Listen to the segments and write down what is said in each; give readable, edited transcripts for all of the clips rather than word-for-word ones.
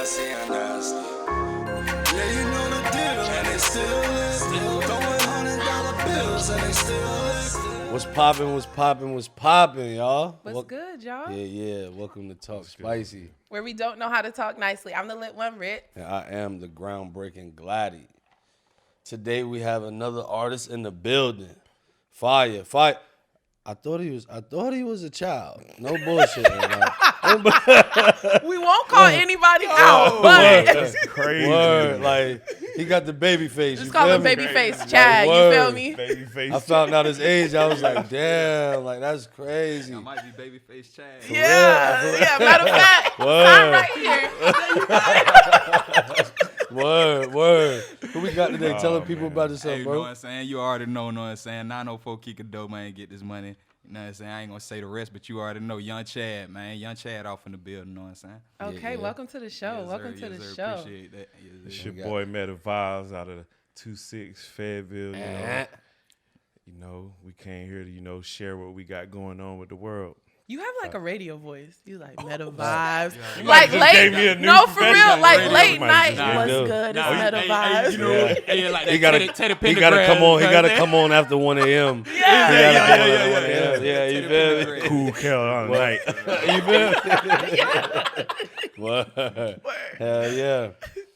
Classy and nasty. Yeah, you know the deal, and they still live. Throwing $100 bills, and they still live. What's poppin', y'all? What's good, y'all? Yeah. Welcome to Talk Spicy. Where we don't know how to talk nicely. I'm the lit one, Rit. And I am the groundbreaking Gladdy. Today we have another artist in the building. Fire. I thought he was a child. No bullshit. We won't call anybody out, but That's crazy. Word, like he got the baby face. just You call feel him me? baby face Chad. Like, You feel word. me? Baby face. I found out his age. I was like, damn, like that's crazy. I might be babyface Chad. Yeah. Matter of fact, sign right here. Word. Who we got today? Telling people about yourself, Hey, you know bro. what I'm saying? You already know what I'm saying? 904 Kikado, man, get this money. You know what I'm saying? I ain't gonna say the rest, but you already know. Young Chad, man. Young Chad off in the building, you know what I'm saying? Okay, welcome to the show. Yes, welcome sir. to Yes, the sir. show. Appreciate that. Yes, It's sir. your boy Meta Vibez out of 26 Fayetteville. You know, we came here to, share what we got going on with the world. You have like a radio voice. You like Meta Vibes. Yeah. Like just gave me a late. new No, for real. profession. Like Radio late might night. just give What's you- good? It's Nah, Meta hey, Vibes. you know, Yeah. hey, like He that gotta Teddy come on. He gotta Pendergrass, come on after 1 a.m. Yeah. Yeah, you feel me? Cool Kel on night. You feel me? Word. Hell yeah.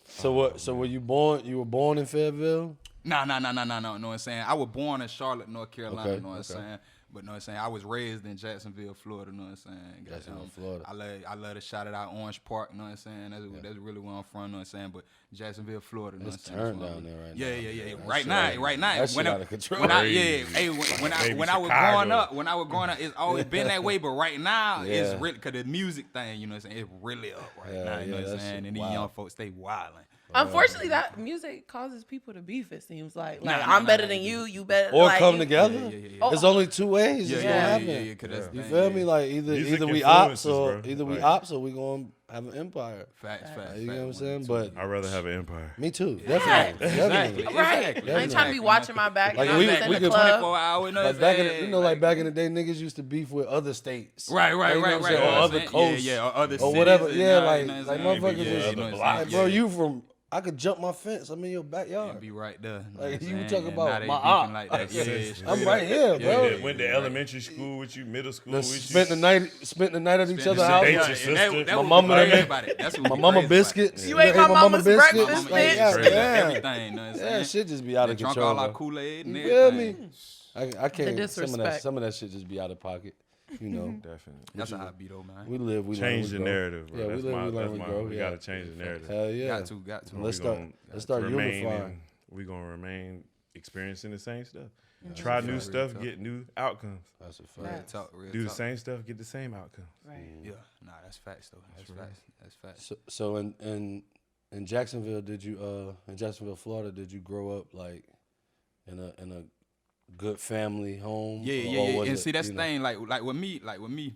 So were you born? You were born in Fayetteville? No. Know what I'm saying? I was born in Charlotte, North Carolina. Okay, Know what I'm saying? But know what I'm saying? I was raised in Jacksonville, Florida. Know what I'm saying? Jacksonville, Florida. I love to shout it out Orange Park. Know what I'm saying? That's really where I'm from. Know what I'm saying? But Jacksonville, Florida. Know what I'm It's saying? turned That's down where there I'm- right Yeah. now. Right now. That shit out of control. When I Maybe when I was Chicago. growing up, it's always been that way. But right now, Yeah. it's really because the music thing. You know what I'm saying? It's really up right Yeah, now. You know yeah, what I'm that saying? shit And these wild. young folks, they wilding. Unfortunately, that music causes people to beef. It seems like Nah, I'm better nah. than you. You better. Or like, come you- together. Yeah. There's only two ways it's gonna happen. Yeah. 'Cause that's the You thing, feel yeah. me? Like either Music we influences, ops or bro. either we Like- ops or we gonna have an empire. Facts. You know what I'm saying? One, two, But I'd rather have an empire. me too. Yeah. Definitely. Exactly. Right. Exactly. I ain't trying to be watching my back. Like, you know, we- I'm just in we the could- club. 24 hours. Like back in back in the day, niggas used to beef with other states. Right. Like, you know what I'm saying? Or other coasts. Yeah, or other Or cities whatever. and Yeah, all, like you know what I'm motherfuckers saying? was Yeah, you know what I'm like, like, saying? bro, you from? I could jump my fence. I'm in your backyard. Be right there. know Like, what I'm you saying? talking And about now they my beefing op. like that. Yeah, I'm straight right up. here, bro. Went to elementary school with you, middle school Done with you. spent the night at each other's the house. date Yeah, your and sister. that My would mama be done crazy made- about it. That's what My be mama crazy about it. biscuits. You ain't Hey, my mama mama's biscuits. breakfast, Like, bitch. yeah, Straight up, damn. everything. Know what I'm Yeah, saying? shit just be out They of drunk control. all our bro. Kool-Aid and You feel me? everything. I can't. disrespect. Some of that shit just be out of pocket. You know, Definitely. That's how I be though, man. we live. We Change learn, the we grow. narrative, bro. Yeah, we That's live, my, we learn, that's we my, grow. we Yeah. gotta change the narrative. Hell yeah. Got to. Let's We start. gon- Let's start remain unifying. We're gonna remain experiencing the same stuff. Mm-hmm. Try new Real stuff, talk. get new outcomes. That's a Real fact. talk, real Do the talk. same stuff, get the same outcomes. Right. Yeah, nah, that's facts though. That's facts. That's facts. So in Jacksonville, in Jacksonville, Florida, did you grow up like in a good family home? Yeah. Or was And it, see, that's you the know- thing. Like with me, you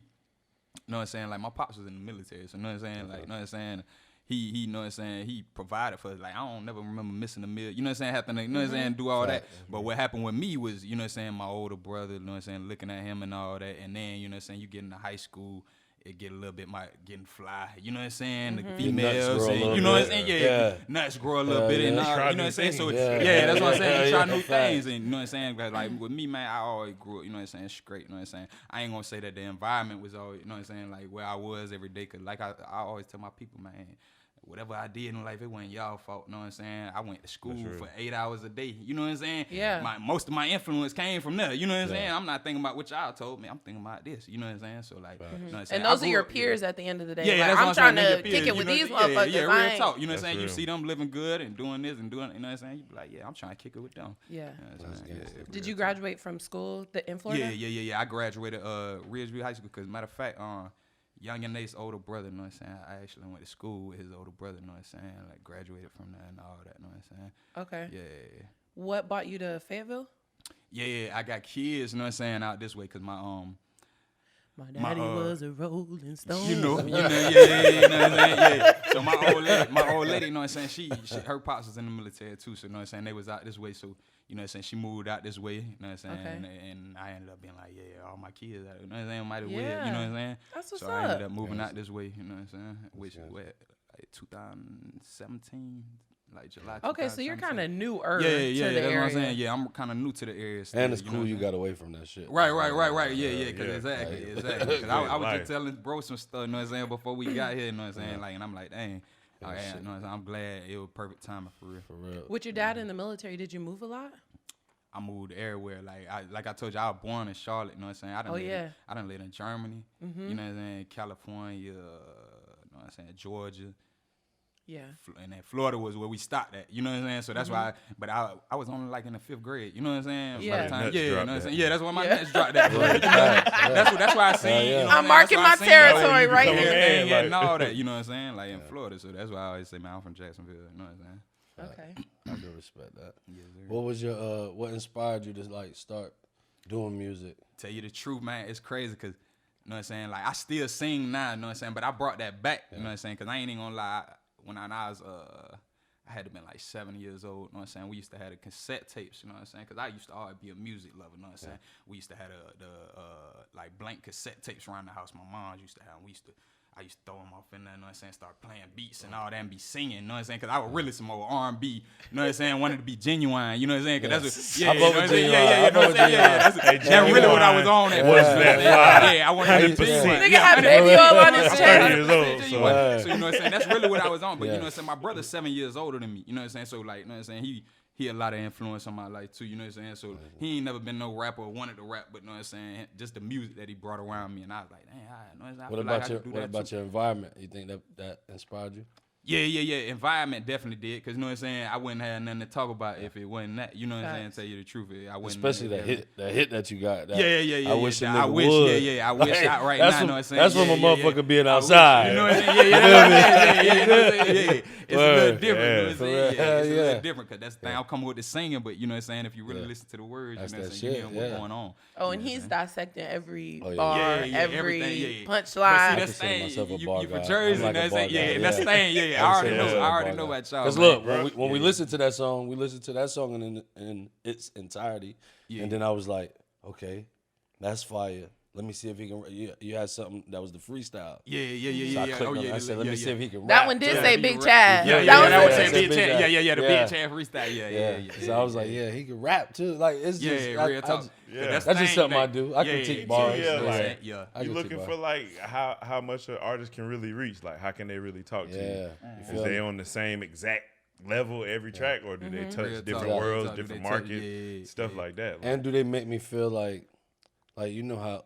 know what I'm saying? Like my pops was in the military, so you know what I'm saying? Like, you know what I'm saying? He, you know what I'm saying? He provided for us. Like, I don't never remember missing a meal. You know what I'm saying? Having to, you know what I'm saying? Do all that. But what happened with me was, you know what I'm saying? My older brother, you know what I'm saying? Looking at him and all that. And then, you know what I'm saying? You get into high school, it get a little bit getting fly. You know what I'm saying? The Your females, nuts grow a and, little you know what I'm saying? saying? Yeah, Yeah. nuts grow a little Yeah, bit and yeah. all. Try You know what I'm new saying? So things. yeah, that's what I'm saying. You try new Facts. things, and you know what I'm saying. But like with me, man, I always grew up. You know what I'm saying? Straight. You know what I'm saying? I ain't gonna say that the environment was always, you know what I'm saying, like where I was every day. Cause like I always tell my people, man, whatever I did in life, it wasn't y'all fault. You know what I'm saying? I went to school for 8 hours a day. You know what I'm saying? Yeah. Most of my influence came from there. You know what I'm saying? I'm not thinking about what y'all told me. I'm thinking about this. You know what I'm saying? So like, you know what I'm saying? And I those are grew your up- peers at the end of the day. Yeah, Like, that's what I'm trying saying. They're to your kick peers, it with you know, these motherfuckers. Yeah, I real ain't- talk. You know what I'm That's saying? You real. see them living good and doing this and doing it. You know what I'm saying? You be like, yeah, I'm trying to kick it with them. Yeah. You know what I'm saying? Yeah, Did real you talk. graduate from school in Florida? Yeah. I graduated Ridgeview High School because matter of fact, Young and Nate's older brother, you know what I'm saying? I actually went to school with his older brother, you know what I'm saying? Like graduated from there and all that, you know what I'm saying? Okay. Yeah. What brought you to Fayetteville? Yeah, I got kids, you know what I'm saying, out this way because my My daddy was a Rolling Stone. You know, you know what I'm saying? Yeah. So my old lady, you know what I'm saying? She her pops was in the military too, so you know what I'm saying? They was out this way, so you know what I'm saying? She moved out this way, you know what I'm saying? Okay. And I ended up being like, yeah, all my kids, you know what I'm saying? Might as well, Yeah. you know what I'm saying? That's what's So I ended up. up moving out this way, you know what I'm saying? Which, like, like 2017, like July. Okay, so you're 2017. kind of newer Yeah, to the that's area. what I'm saying. Yeah, I'm kind of new to the area. Still, And it's know cool what you I'm got away from that shit. Right. Yeah. Cause exactly. Cause I was life. just telling bro some stuff, you know what I'm saying, before we got here, you know what I'm saying, like, and I'm like, dang, you know what I'm saying, I'm glad it was perfect timing for real. For real. With your dad in the military, did you move a lot? I moved everywhere. Like I told you, I was born in Charlotte. You know what I'm saying? I done lived in Germany. You know what I'm saying? California. You know what I'm saying? Georgia. Yeah. And then Florida was where we stopped at. You know what I'm saying? So that's why. But I was only like in the 5th grade. You know what I'm saying? Yeah. By the time, Nuts you know dropped what I'm that. saying? Yeah, that's why my nuts dropped that. Yeah. That's why I seen. You know what I'm saying? marking That's my why I seen territory right become a here. man. Yeah, like- and all that. You know what I'm saying? Like in Florida. So that's why I always say, man, I'm from Jacksonville. You know what I'm saying? Okay. I do respect that. Yes, sir. What was your what inspired you to like start doing music? Tell you the truth, man, it's crazy because, you know what I'm saying, like, I still sing now, you know what I'm saying, but I brought that back, you know what I'm saying, because I ain't even gonna lie, when I was, I had to been like 7 years old, you know what I'm saying, we used to have the cassette tapes, you know what I'm saying, because I used to always be a music lover, you know what I'm saying, we used to have the like, blank cassette tapes around the house, my mom used to have them, I used to throw them off in there, you know what I'm saying, start playing beats and all that and be singing, you know what I'm saying, because I was really some old R&B, you know what I'm saying, wanted to be genuine, you know what I'm saying, because that's what, I fuck with genuine. that's really what I was on at What's first. that? Yeah, I wanted to be 100%. genuine. Nigga had baby oil on his 30 chest. years old, so. So you know what I'm saying? That's really what I was on. But Yeah. you know what I'm saying? My brother's 7 years older than me. You know what I'm saying? So like, you know what I'm saying? He had a lot of influence on my life too. You know what I'm saying? So he ain't never been no rapper or wanted to rap, but you know what I'm saying? Just the music that he brought around me, and I was like, dang, I know what I'm saying? I What feel about like I could do what that about too. your environment? You think that inspired you? Yeah. Environment definitely did, cause you know what I'm saying. I wouldn't have nothing to talk about if it wasn't that. You know what I'm saying? Facts. Tell you the truth, I wouldn't. Especially that hit that you got. That, Yeah. I wish a I nigga wish, would. yeah. I wish I right that's now. From, You know what I'm saying? that's from a Yeah. motherfucker being I wish, outside. you know what I'm saying? Yeah. It's a little different. You know what I'm For saying? real. It's a Yeah. little different because that's the thing. I'm coming with the singing, but you know what I'm saying? If you really listen to the words, That's you know what that I'm saying? You shit, hear what's yeah. going on. Oh, and he's dissecting every Oh, yeah. bar, Yeah, every everything, yeah. punchline. But see, I that's consider thing. myself a You bar from guy. Jersey, I'm like and a that's bar it. Yeah, guy, and that's the yeah. thing. Yeah, I already know bar about y'all. Because man, look, bro. when we listen to that song, we listen to that song in its entirety, Yeah. and then I was like, okay, that's fire. Let me see if he can. You had something that was the freestyle. Yeah. So I clicked Oh, on it. yeah. I said, let me see if he can rap. That one did too. say he Big rap. Chad. Yeah, That would was yeah, say yeah. Big Chad. Yeah, the Yeah. Big Chad freestyle. Yeah. So I was like, yeah, he can rap too. Like it's just, real talk. that's just something I do. I critique bars. yeah, like, I You critique looking bars. for like how much an artist can really reach? Like how can they really talk to you? Yeah. You Is feel they me? on the same exact level every track, or do they touch Real different talk. worlds, Real talk. different Do they touch- markets, stuff yeah. like that? Like, And do they make me feel like you know how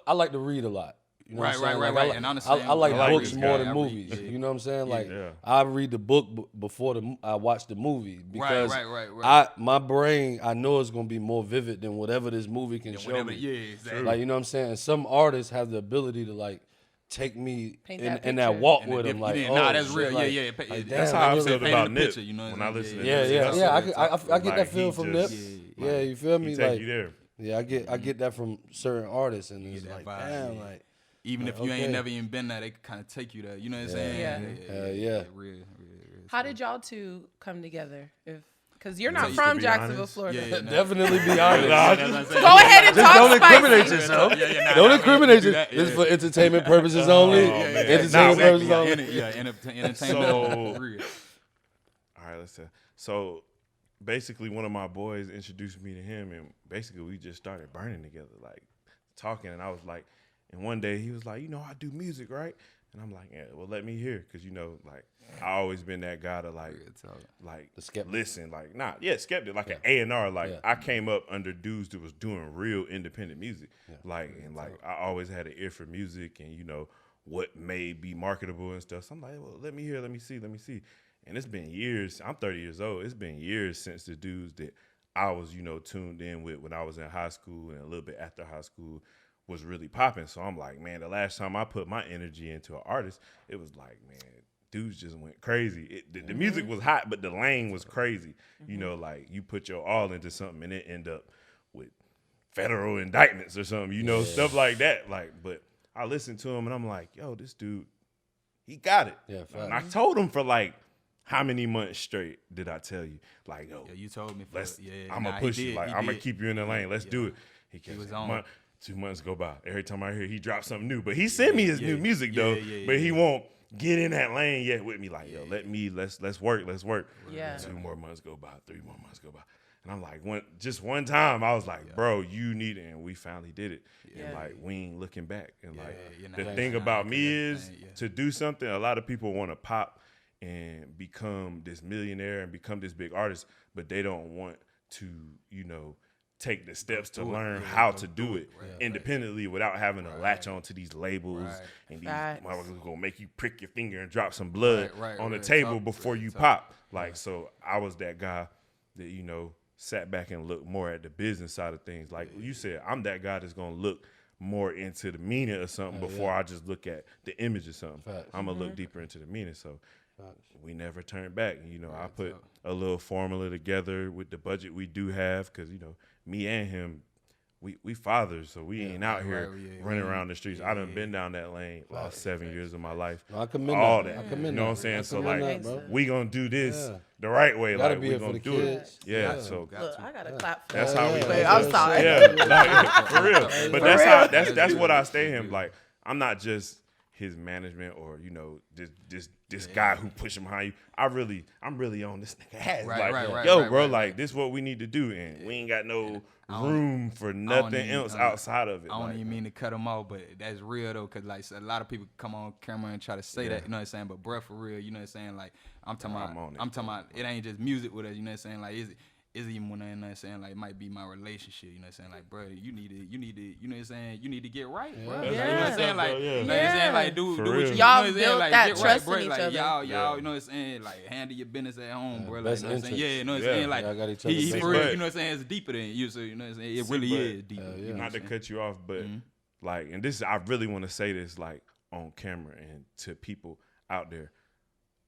I like to read a lot. You know what I'm saying? Right. Like, And I like I like books this more guy. than I read, movies. yeah. You know what I'm saying? Like Yeah. I read the book before I watch the movie because Right. my brain I know it's gonna be more vivid than whatever this movie can show Whatever. me. Yeah, exactly. Like you know what I'm saying? And some artists have the ability to like take me Paint in that that picture. walk And with the them. diff- Like, yeah, oh, nah, that's shit, real. like, Yeah. like, That's damn, that's like, how I you feel know- about painting the Nip picture, you know what when I'm I saying? listen to Yeah, Nip. I get Like, that feel he from just- Nip. Yeah. Yeah, you feel me? He take Like, you there. yeah, I get that from certain artists, and it's that like, vibe, damn, yeah. like, Even Like, if you okay. ain't never even been there, they can kind of take you there. You know what I'm saying? Yeah. Yeah. Real. How did y'all two come together? Because you're not To from be Jacksonville, honest, Florida. Yeah, nah. definitely be honest. Go ahead and talk Don't incriminate spicy. yourself. Yeah, Don't nah, incriminate do yourself. that, This is yeah. for entertainment purposes only. man. Entertainment Nah, purposes Yeah, only. entertainment. So- Real. All right, let's say. So basically, one of my boys introduced me to him, and basically we just started burning together, like talking. And I was like, and one day he was like, you know, I do music, right? And I'm like, yeah, well, let me hear, because you know, like I always been that guy to like The skeptic. listen, like skeptic, like an A&R. Like Yeah. I came up under dudes that was doing real independent music, like and like I always had an ear for music, and you know what may be marketable and stuff. So I'm like, well, let me hear, let me see. And it's been years. I'm 30 years old. It's been years since the dudes that I was, you know, tuned in with when I was in high school and a little bit after high school was really popping. So I'm like, man, the last time I put my energy into an artist, it was like, man, dudes just went crazy. The music was hot, but the lane was crazy. You know, like you put your all into something and it end up with federal indictments or something, you know, stuff like that. Like, but I listened to him and I'm like, yo, this dude, he got it. Yeah, And I told him for like, how many months straight did I tell you? Like, yo, Yeah, you told me. I'm gonna push you. Like, I'm gonna keep you in the lane. Let's do it. He kept was saying, on. 2 months go by. Every time I hear he drops something new, but he sent me his new music though. yeah, But he won't get in that lane yet with me. Like, yo, let's work. Yeah. 2 more months go by, 3 more months go by. And I'm like, one time I was like, bro, you need it. And we finally did it. And like, we ain't looking back. And the thing about me is to do something, a lot of people want to pop and become this millionaire and become this big artist, but they don't want to, take the steps to learn how to do it independently without having to latch on to these labels and these motherfuckers gonna make you prick your finger and drop some blood on the table before you pop. Like, so I was that guy that, sat back and looked more at the business side of things. Like you said, I'm that guy that's gonna look more into the meaning of something before I just look at the image of something. I'm gonna look deeper into the meaning. So we never turn back. I put a little formula together with the budget we do have because, me and him, we fathers, so we ain't out here running around the streets. I done been down that lane lost 7 years of my life. No, I commend all that. that. I commend You know what I'm that. saying? I So commend like, that, bro. we gonna do this the right way. Gotta Like be we here for gonna the do it. kids. Yeah. Yeah. So Look, I got to clap for that's that. how we. Wait, I'm sorry. Yeah, like, for real. But that's what I stay him. Like, I'm not just his management or this guy who push him behind you. I'm really on this nigga ass. Bro, like this what we need to do, and we ain't got no room for nothing else outside of it. I don't even mean to cut him off, but that's real though, cause like a lot of people come on camera and try to say that, you know what I'm saying? But bruh, for real, you know what I'm saying? Like I'm talking about it ain't just music with us, you know what I'm saying? Like is even when you know what I'm saying, like it might be my relationship, you know what I'm saying? Like, bro, you need to, you know what I'm saying? You need to get right, bro. Yeah. You know what I'm saying? Like, you know what I'm saying? Like, do what you Y'all know what I'm saying? built Like, that get trust right, in bro. each Like, other. y'all, you know what I'm saying? Like, handle your business at home, bro. Like, best you know what I'm saying? interest. Yeah, you know what I'm saying? Like, Y'all got each he other's for best real, interest. you know what I'm saying? It's deeper than you, so you know what I'm saying? It really is deeper. You know Not what to I'm cut you off, but like, and this I really want to say this like on camera and to people out there.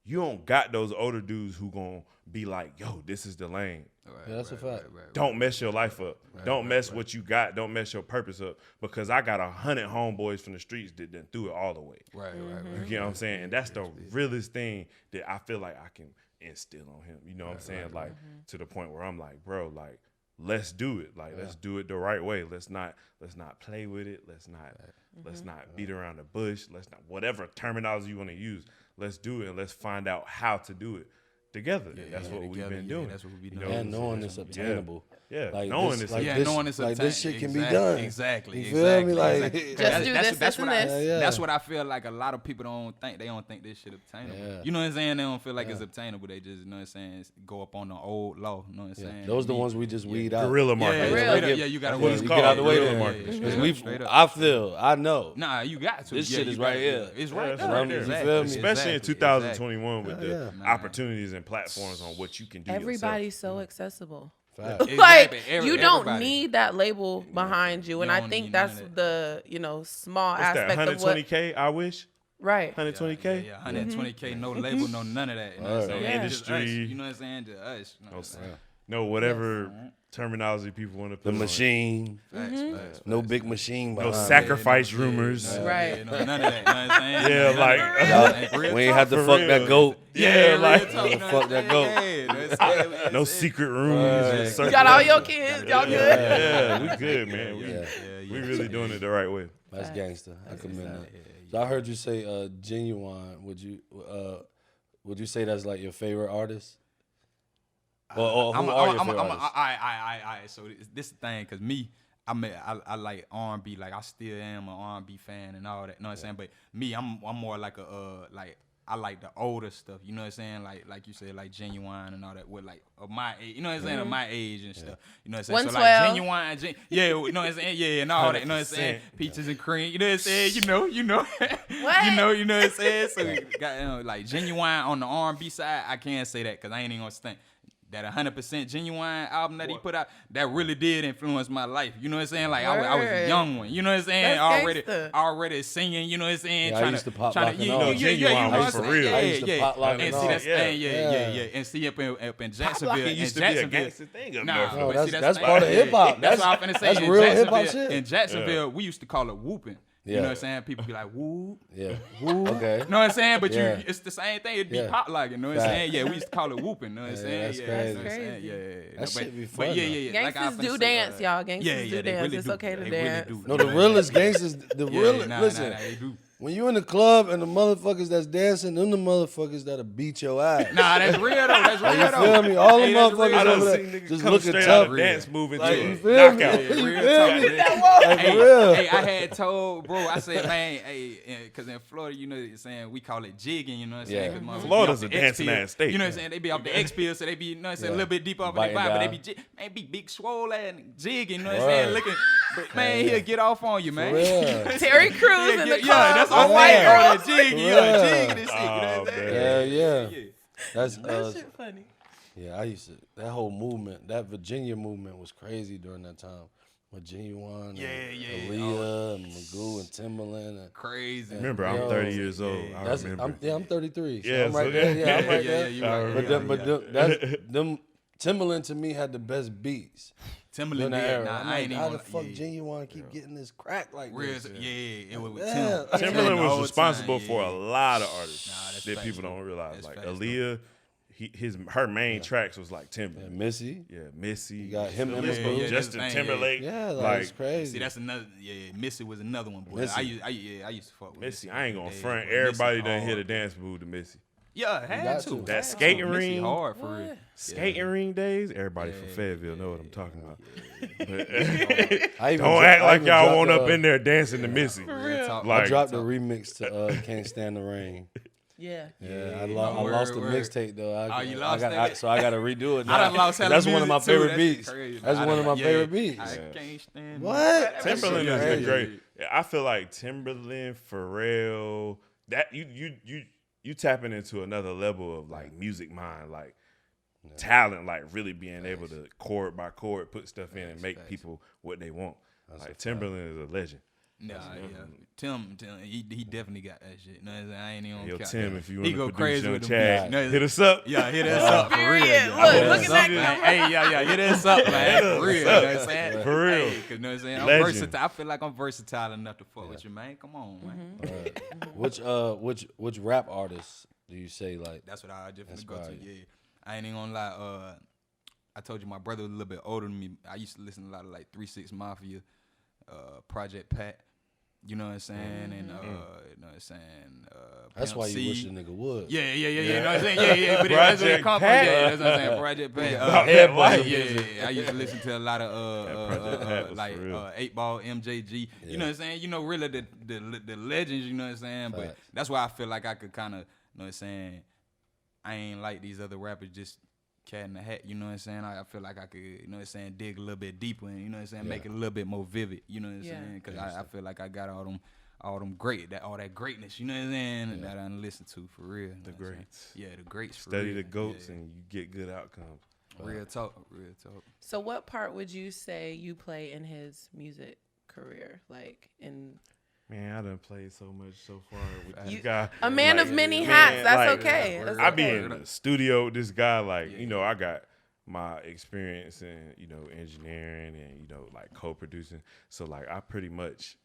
You don't got those older dudes who gonna be like, yo, this is the lane. Yeah, that's a fact. Don't mess your life up. Don't mess what you got. Don't mess your purpose up. Because I got 100 homeboys from the streets that done threw it all the way. Right. You get what I'm saying? And that's the realest thing that I feel like I can instill on him. You know what I'm saying? Like to the point where I'm like, bro, like let's do it. Like let's do it the right way. Let's not play with it. Let's not beat around the bush. Let's not whatever terminology you want to use. Let's do it and let's find out how to do it together. That's what we've been doing. That's what we be You doing. know, And knowing it's obtainable. Yeah, Like knowing this, it's like yeah, this, knowing it's like this shit can be exactly, done. Exactly. You feel me? Like Just do this, this, and this. That's what I feel like a lot of people don't think. They don't think this shit obtainable. Yeah. You know what I'm saying? They don't feel like it's obtainable. They just, you know what I'm saying, go up on the old law. You know what I'm saying? those the ones we just weed out. guerrilla marketing. Yeah, you gotta what it's You called. get out the way Guerrilla there. marketing. Because I know. Nah, you got to. This Yeah, shit you is gotta right do here. it. It's Yeah, right it's there. right there. You feel me? Especially in 2021 with the Exactly. opportunities and platforms on what you can do Everybody's so accessible. Fact. Exactly. Like you don't Everybody. need that label behind you, and I don't think need that's none of the small What's that, aspect of what 120K, I wish? right. 120K? Yeah, 120K, no label, no none of that. You know what I'm saying? Yeah. Just us, Industry. you know what I'm saying? Just us. You know what I'm saying? No, whatever terminology people want to put The on it. machine. Facts. No big machine No behind. sacrifice rumors. Right. Yeah, no, none of that. You know what I'm saying? Yeah, like- Like, real We ain't talk. had to For fuck real. that goat. Yeah, like real talk, you know fuck what that I'm goat. saying? Yeah, that's it. no secret rooms. You got all your kids, y'all good. Yeah, we good, man. We Yeah. really doing it the right way. That's gangster. I commend that. So I heard you say Genuine. Would you say that's like your favorite artist? Or who are your favorite artists? So this the thing, cause me, I like R&B, like I still am an R&B fan and all that. You know what I'm saying? But me, I'm more like like I like the older stuff. You know what I'm saying? Like you said, like Genuine and all that. With like of my age, you know what I'm saying? Of my age and stuff. You know what I'm saying? So like 112. Genuine, yeah, you know what I'm saying? Yeah, and all that. You know what I'm saying? 100%. Peaches and cream. You know what I'm saying? You know. What? you know what I'm saying? So got like Genuine on the R&B side, I can't say that because I ain't even gonna stink. That 100% Genuine album that he put out, that really did influence my life. You know what I'm saying? Like I was a Word. young one. You know what I'm saying? That's gangsta. Already singing. You know what I'm saying? Yeah, I used to pop lock and you all. know, Genuine you know was what I'm for saying? real. Yeah, I used to pop lock and and see all. that's Yeah. thing, yeah. And see up in Jacksonville, It used to be a gangster thing up Nah, there. No, but see, that's the part of thing. hip-hop. That's what I'm finna say. That's In real hip-hop Jacksonville- shit. In Jacksonville, we used to call it whooping. You Yeah. know what I'm saying? People be like, whoop. Yeah. Okay. You know what I'm saying? But Yeah. it's the same thing. It'd be Yeah. pop like, you know what I'm Fact. saying? Yeah, we used to call it whooping. You know what I'm saying? that's Yeah, crazy. you know what I'm saying? Crazy. Yeah. That shit be But fun, yeah. Like I Gangsters finna do say, dance, y'all. Gangsters do they dance. really It's do. okay to They dance. Really do. No, the realest gangsters, the Yeah, real. nah, Listen, they do. when you in the club and the motherfuckers that's dancing, them the motherfuckers that'll beat your ass. Nah, that's real though. That's real You though. feel me? All the Hey, that's motherfuckers real. I done over seen there niggas just come looking straight out tough. of dance move into Like, a you feel me? knockout. Yeah, You real feel talk. me? Hey, Like, for real. hey, I had told bro, I said, man, hey, because in Florida, you know, what I'm saying we call it jigging. You know what I'm saying? Yeah. 'Cause motherfuckers be Florida's off a the dancing X-pill. ass state. You know what I'm saying? They be off the X pill, so they be, you know what I'm saying, a little bit deep off in Biting their body, but down. they be man, be big swole and jigging. You know what I'm saying? Word. Looking, but man, he'll get off on you, man. real. Terry Crews in the club. Yeah, that's all all white white girls. girl jigging, For yeah, real. jigging and shit. You know what I'm Oh, saying? Yeah, yeah. That's That shit funny. yeah. I used to that whole movement, that Virginia movement was crazy during that time. With Genuine, and Yeah. Aaliyah, and Magoo, and Timbaland. And, Crazy. Remember, I'm Yo, 30 years old. yeah. I that's remember. I'm 33. So Yeah, I'm right so- there. Yeah, I'm right Yeah, there. you right. But, Yeah, them, but yeah. them Timbaland to me had the best beats during Timberland that did. era. Nah, I'm I like, ain't how even the fuck yeah. Genuine keep getting this crack like Real, this? yeah, it was with Yeah. Tim. Timberland the was whole responsible time, for yeah. a lot of artists Nah, that's that facts, people though. don't realize. That's Like facts, Aaliyah, her main tracks was like Yeah, Timberland. Missy. Yeah, Missy. You got him and Yeah, Magoo. yeah, Justin that's the thing, Timberlake. Yeah, like, like it's crazy. See, that's another. Yeah, Missy was another one, boy. Missy. I used to fuck with Missy. I ain't gonna Yeah, front. boy, Everybody Missy done hit a hard. dance move to Missy. Yeah, had got to. to. That Had skating to. Missy ring. hard for real. Skating ring days. Everybody from Yeah, Fayetteville know what I'm talking about. I even Don't dro- act I like even y'all dropped won't the, up in there dancing to Missy. Real talk. I Like- dropped the remix to Can't Stand the Rain. Yeah. Yeah, I no, lost the word. mixtape though. Oh, you lost that? So I got to redo it. I done now. lost hella That's one of my music, too. favorite That shit beats. crazy. That's I one of my done- favorite yeah, beats. I can't stand What? Timberland is crazy. a great. I feel like Timberland, Pharrell, that you tapping into another level of like music mind, like talent, like really being able to chord by chord put stuff in and make people what they want. Like Timberland is a legend. Nah, yeah. Tim, he definitely got that shit. No, I ain't even. Yo, count Tim, that. if you He want go to produce crazy Young with them Chad, beats. No, hit us up. Yeah, hit us up for real. Period. yeah. Look, Hit look us at up, that man. camera. Hey, yeah, hit us up, man. For real, you know what I'm saying? For real. Hey, 'cause you know what I'm saying? I'm Legend. versatile. I feel like I'm versatile enough to fuck with you, man. Come on, man. Which rap artists do you say like? That's what I just finna go to. Inspired you. Yeah, I ain't even gonna lie. I told you my brother was a little bit older than me. I used to listen to a lot of like 3-6 Mafia, Project Pat. You know what I'm saying? And you know what I'm saying? That's Pimp why C. you wish a nigga would. Yeah. You know what I'm saying? Yeah. But that's where it Project come from. Pat. Yeah, that's what I'm saying. Project Pat. That was Yeah. I used to listen to a lot Project Pat of was like for real. 8 Ball, MJG. You know what I'm saying? You know, really the legends. You know what I'm saying? But Facts. that's why I feel like I could kind of, you know what I'm saying? I ain't like these other rappers just cat in the hat. You know what I'm saying? I feel like I could, you know what I'm saying, dig a little bit deeper and, you know what I'm saying, make it a little bit more vivid. You know what I'm Yeah. saying? Because I feel like I got all that greatness, you know what I'm saying, that I done listened to for real. The greats. Yeah, the greats. For Study real. the goats Yeah. and you get good outcomes. Real talk. So what part would you say you play in his music career? Like in Man, I done played so much so far with this You- guy. a man Like, of many man, hats. That's like, okay. That's I be okay. in the studio with this guy, like, you know, I got my experience in, you know, engineering and, you know, like co-producing. So like I pretty much,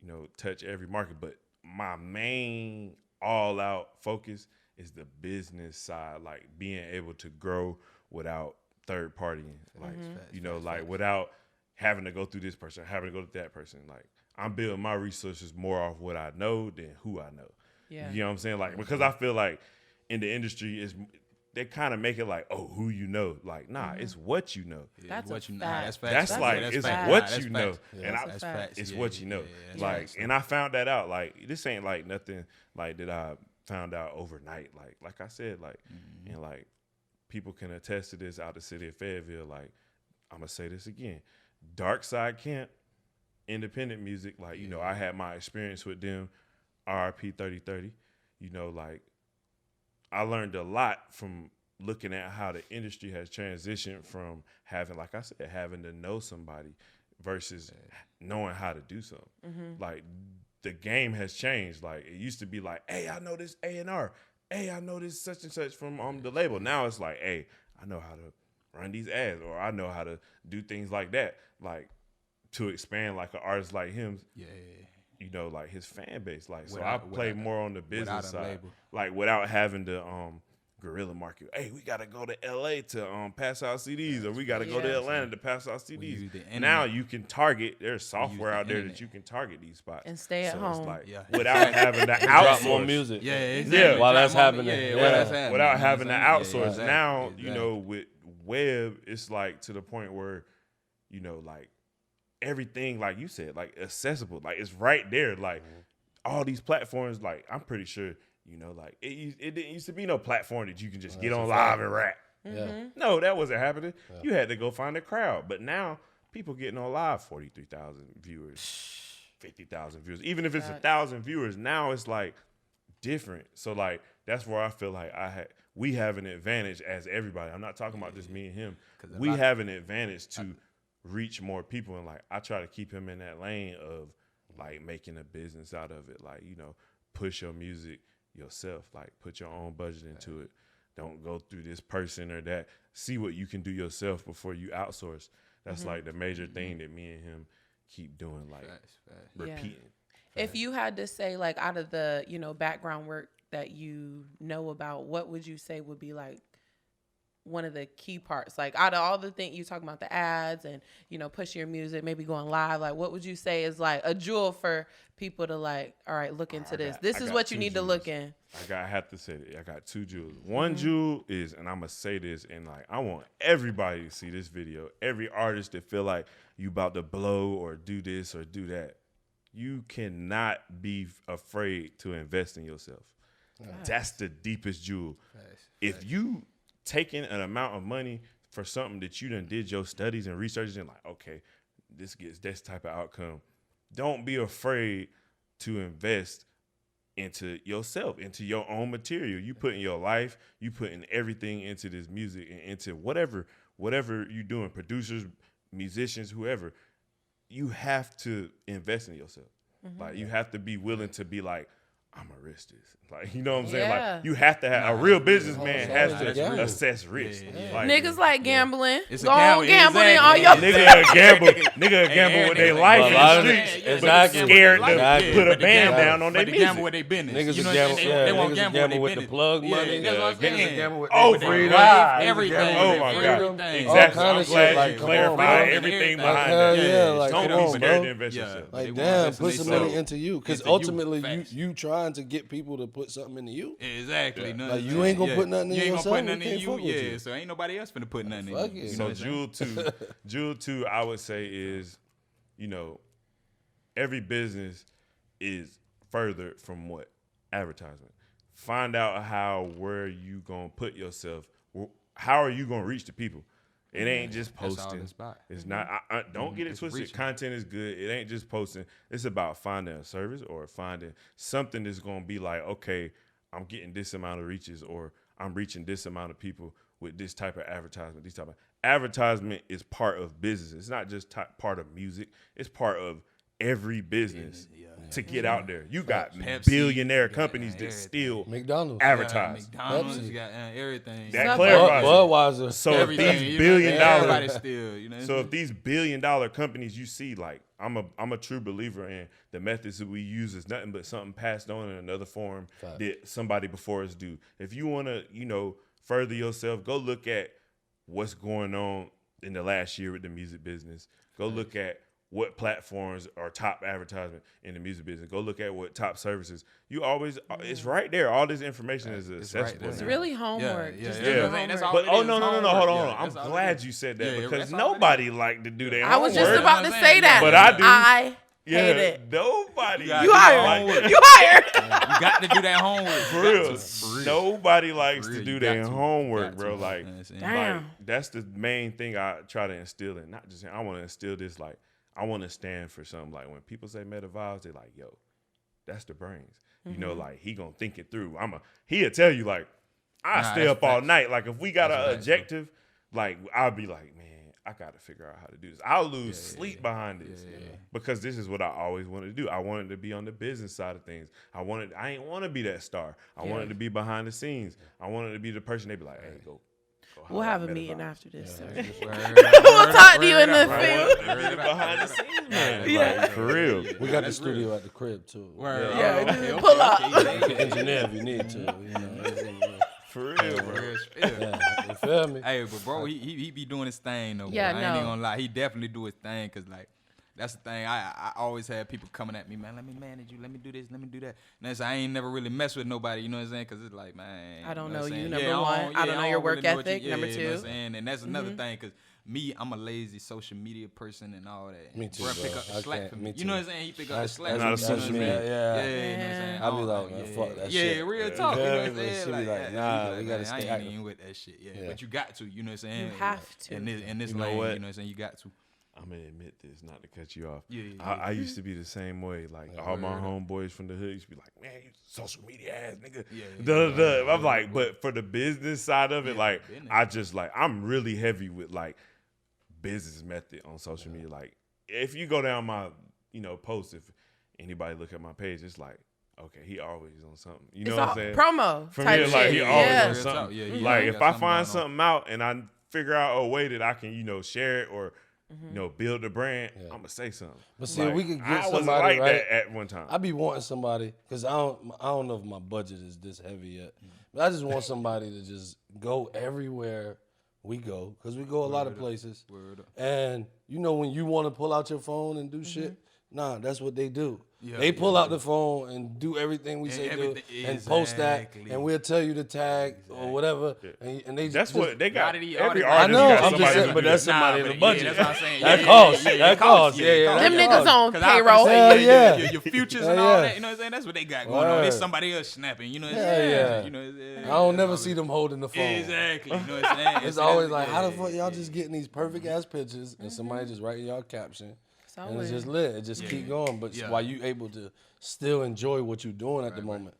you know, touch every market. But my main all out focus is the business side, like being able to grow without third partying. Like, you know, like without having to go through this person, having to go to that person. Like I'm building my resources more off what I know than who I know. Yeah. You know what I'm saying? Like, because I feel like in the industry they kind of make it like, oh, who you know. Like, nah, it's what you know. That's what a you know. fact. That's facts. That's like, That's it's facts. what That's you know. facts. And That's I, a fact. it's Yeah, what you know. that's Like, facts. and I found that out. Like, this ain't like nothing like that I found out overnight. Like I said, like, and like people can attest to this out the city of Fayetteville. Like, I'm gonna say this again. Dark Side Camp, independent music. Like, you know, I had my experience with them. RRP 3030. You know, like I learned a lot from looking at how the industry has transitioned from having, like I said, having to know somebody versus knowing how to do something. Like the game has changed. Like it used to be like, hey, I know this A&R. Hey, I know this such and such from the label. Now it's like, hey, I know how to run these ads, or I know how to do things like that. Like to expand like an artist like him. Yeah. You know, like his fan base. Like, so Without- I play without- more on the without business a side. label. Like without having to guerrilla market. Hey, we gotta go to LA to pass out CDs, or we gotta go to Atlanta to pass out CDs. Now you can target. There's software out there that you can target these spots And stay at so home. It's like, without having to Drop more outsource music. Yeah, exactly. While that's happening. While that's happening. without You know having to what I'm outsource. saying? Yeah, Now, exactly. you know, with web, it's like to the point where, you know, like everything, like you said, like accessible, like it's right there. Like all these platforms, like I'm pretty sure, you know, like it didn't used to be no platform that you can just get on live and rap. Yeah. No, that wasn't happening. You had to go find a crowd. But now people getting on live, 43,000 viewers, 50,000 viewers. Even if it's 1,000 viewers, now it's like different. So like that's where I feel like we have an advantage as everybody. I'm not talking about just me and him. We have an advantage to reach more people, and like I try to keep him in that lane of like making a business out of it. Like, you know, push your music yourself. Like put your own budget into it. Don't go through this person or that. See what you can do yourself before you outsource. That's like the major thing that me and him keep doing, like repeating. If you had to say, like, out of the, you know, background work that you know about, what would you say would be like one of the key parts? Like out of all the things you talk about, the ads and, you know, pushing your music, maybe going live, like what would you say is like a jewel for people to like, all right, look into this. This is what you need to look in. I have to say that. I got two jewels. One jewel is, and I'm going to say this, and like I want everybody to see this video. Every artist that feel like you about to blow or do this or do that. You cannot be afraid to invest in yourself. That's the deepest jewel. If you taking an amount of money for something that you done did your studies and research and like, okay, this gets this type of outcome, don't be afraid to invest into yourself, into your own material. You put in your life, you put in everything into this music and into whatever you're doing, producers, musicians, whoever. You have to invest in yourself. Like you have to be willing to be like, I'm gonna risk this. Like, you know what I'm saying? Yeah. Like you have to have a real businessman has to assess risk. Like, Niggas like gambling. It's a Go on gamble, gambling exactly. on your nigga gamble with their life in the streets, but scared to put a band down on their They music. gamble with their business. Niggas You know will what I'm gamble, saying? They won't niggas gamble gamble with with their the plug business. money. Yeah, that's what I'm saying. Gamble with Oh, their freedom. life. Everything. Oh my God. Everything. Exactly. All I'm kind of glad shit, like, you come clarified on, everything bro. behind Hell that. yeah, like, Don't come be on, scared bro. to invest Yeah. yourself. Like, They damn, want to put invest some in money themselves. into you. Because Into you. ultimately, Facts. you trying to get people to put something into you. Exactly. Yeah. Like, you ain't gonna put nothing in You ain't yourself, gonna put nothing we in can't you. fuck with Yeah, you. so ain't nobody else finna put nothing Fuck in you. it. You know So what I'm saying? Jewel two, I would say is, you know, every business is further from what? Advertisement. Find out where you gonna put yourself. How are you gonna reach the people? It ain't just That's all posting. it's about. It's not. Don't get it It's twisted. reaching. Content is good. It ain't just posting. It's about finding a service or finding something that's gonna be like, okay, I'm getting this amount of reaches, or I'm reaching this amount of people with this type of advertisement. This type of advertisement is part of business. It's not just part of music. It's part of every business to get out there. You got Pepsi, billionaire you got companies that everything. still McDonald's. advertise. McDonald's, Pepsi. you got everything. That Subway. clarifies it. Budweiser. So if Everything, these you know, billion dollar, everybody still, you know. so if these billion-dollar companies you see, like I'm a true believer in the methods that we use is nothing but something passed on in another form that somebody before us do. If you want to, you know, further yourself, go look at what's going on in the last year with the music business. Go look at what platforms are top advertisement in the music business. Go look at what top services. You always, it's right there. All this information is accessible. there. It's now. really homework. Yeah, Just yeah, do yeah. the That's homework. all But it oh is, no, homework. hold Yeah, on. that's I'm all it glad is. you said that Yeah, because that's all it nobody like to do their I was just homework. about to say that. But I do. I Yeah, hate it. nobody. You You gotta hired. do your You hired. You got to do that homework. For real. Nobody likes For to real, do you their got to. homework, Got bro. to. Like, You know what I'm saying? Damn. like that's the main thing I try to instill in. Not just I want to instill this. Like, I want to stand for something. Like when people say Meta Vibez, they're like, "Yo, that's the brains." You know, like he gonna think it through. He'll tell you like, I stay that's up all facts. night. Like if we got That's an facts, bro. objective, like I'll be like, man, I got to figure out how to do this. I'll lose sleep behind this because this is what I always wanted to do. I wanted to be on the business side of things. I ain't want to be that star. I wanted to be behind the scenes. I wanted to be the person they be like, hey, go. We'll holler have at a Meta meeting Vibez. after this, sir. We'll talk to you in the I field. wanted to be the behind the scenes man. Yeah. Like, for real. We got the studio at the crib, too. Yeah, pull up. You can engineer if you need to. You know, For real, bro. Real spill. Yeah, you feel me? Hey, but bro, he be doing his thing though. Yeah, bro. I ain't even no. gonna lie. He definitely do his thing, cause like that's the thing. I always had people coming at me, man. Let me manage you. Let me do this. Let me do that. And that's I ain't never really mess with nobody. You know what I'm saying? Cause it's like, man. I don't what know I'm you, saying? number Yeah, one. I don't know your work really know what ethic, number You know what I'm two. saying? And that's another thing, cause me, I'm a lazy social media person and all that. Me too, Bruh pick bro. up the I slack can't- for me me. too. You know what I'm saying? He pick up the That's- slack. that's for me, not you know what social I'm saying? media. Yeah, you know what I'm saying? I be like, man, fuck that yeah, shit. real talk. You know what I'm Yeah, saying? she be like, nah, we gotta stay I ain't active. even with that shit. Yeah, Yeah. but you got to. You know what I'm saying? You have to. In this You know lane, what? you know what I'm saying? You got to. I'm gonna admit this, not to cut you off. Yeah, yeah, I used to be the same way. Like all my homeboys from the hood used to be like, "Man, you social media ass nigga." Yeah, Duh, duh, duh. I'm like, but for the business side of it, Yeah, like business. I just like I'm really heavy with like business method on social media. Like if you go down my post, if anybody look at my page, it's like, okay, he always on something. You know It's what all I'm saying? promo For type me, shit. like he always yeah. on something. Yeah, he Like always if got I something find going on. something out and I figure out a way that I can share it or build the brand, Yeah. I'm gonna say something. But see, we could get I wasn't somebody, like right? that at one time. I be wanting somebody because I don't know if my budget is this heavy yet. But I just want somebody to just go everywhere we go because we go a lot of places. Word up. And when you want to pull out your phone and do shit, nah, that's what they do. Yeah, they pull yeah, out the phone and do everything we And say do everything- and post that, exactly. and we'll tell you the tag or whatever. And they That's just, what they got. All Every the- I artist know. got I'm just somebody saying, to but do that's that. somebody in the but budget. Yeah, that's what I'm saying. That Yeah, costs. yeah, That it costs. Yeah, it Them that niggas costs. on 'Cause I was payroll. gonna Hell say, yeah. your futures Hell and all yeah. that. You know what I'm saying? That's what they got going on. Word. It's somebody else snapping. You know what I'm Hell saying? yeah. You know what I'm saying? I don't never see them holding the phone. Exactly. You know what I'm saying? It's So always that's- like, how the yeah, fuck y'all yeah. just getting these perfect ass pictures and somebody just writing y'all caption So and it's weird. just lit. It just keep going, but Yeah. while you able to still enjoy what you're doing at the moment.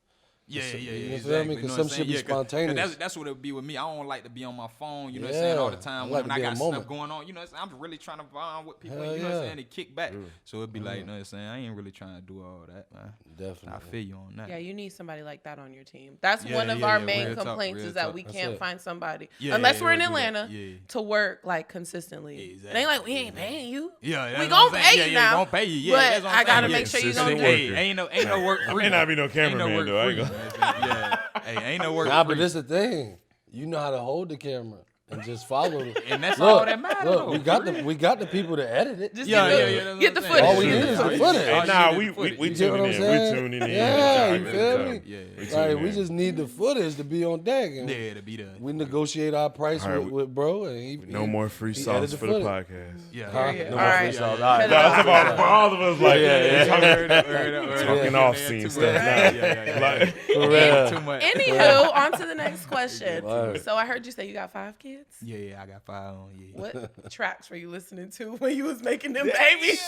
Yeah, yeah, yeah. You feel exactly. me? You 'Cause know some what I'm shit be saying? 'Cause spontaneous. That's what it would be with me. I don't like to be on my phone, you know what I'm saying, Yeah. all the time. I When like to I be got in stuff moment. going on, you know what I'm saying? I'm really trying to bond with people, Hell you know what I'm yeah. saying, to kick back. So it'd be like, you know what I'm saying? I ain't really trying to do all that, man. Definitely. I feel you on that. Yeah, you need somebody like that on your team. That's Yeah, one of yeah, our yeah, main real talk, complaints real is that talk. we That's can't it. find somebody Yeah, unless yeah, we're in we'll do that. Atlanta Yeah. to work like consistently. It ain't like we ain't paying you. Yeah, we that's what gonna I'm pay saying. you Yeah, now. gonna pay you. Yeah, but that's what I'm I gotta saying. make sure you gonna Consistent do work. it. Hey, ain't no work free. May not be no Ain't cameraman work though. I ain't free. gonna. Yeah. Hey, ain't no work Nah, free. but this the thing. You know how to hold the camera and just follow them. And that's Look, all that matters. Look, though, we for got real. we got the people to edit it. Just Yeah, get the, yeah, yeah, that's get the what I'm saying. footage. All we need is the footage. Hey, All nah, you we need is the footage. we You get what tuning I'm in. saying? We tuning in. Yeah, I you get feel it. me? Yeah, We Like tuning we in. just need the footage to be on deck, and Yeah, to be the. we negotiate our price All right, with bro, and he, No more free he sauce edited for the footage. podcast. Yeah. Huh? Yeah. No All more right. free sauce. Yeah. All right. That's about for all of us. Like yeah. talking off scene stuff. Now. Like, For real. Too much. Anywho, on to the next question. Word. So I heard you say you got 5 kids. Yeah, I got 5 on. Yeah. What tracks were you listening to when you was making them babies?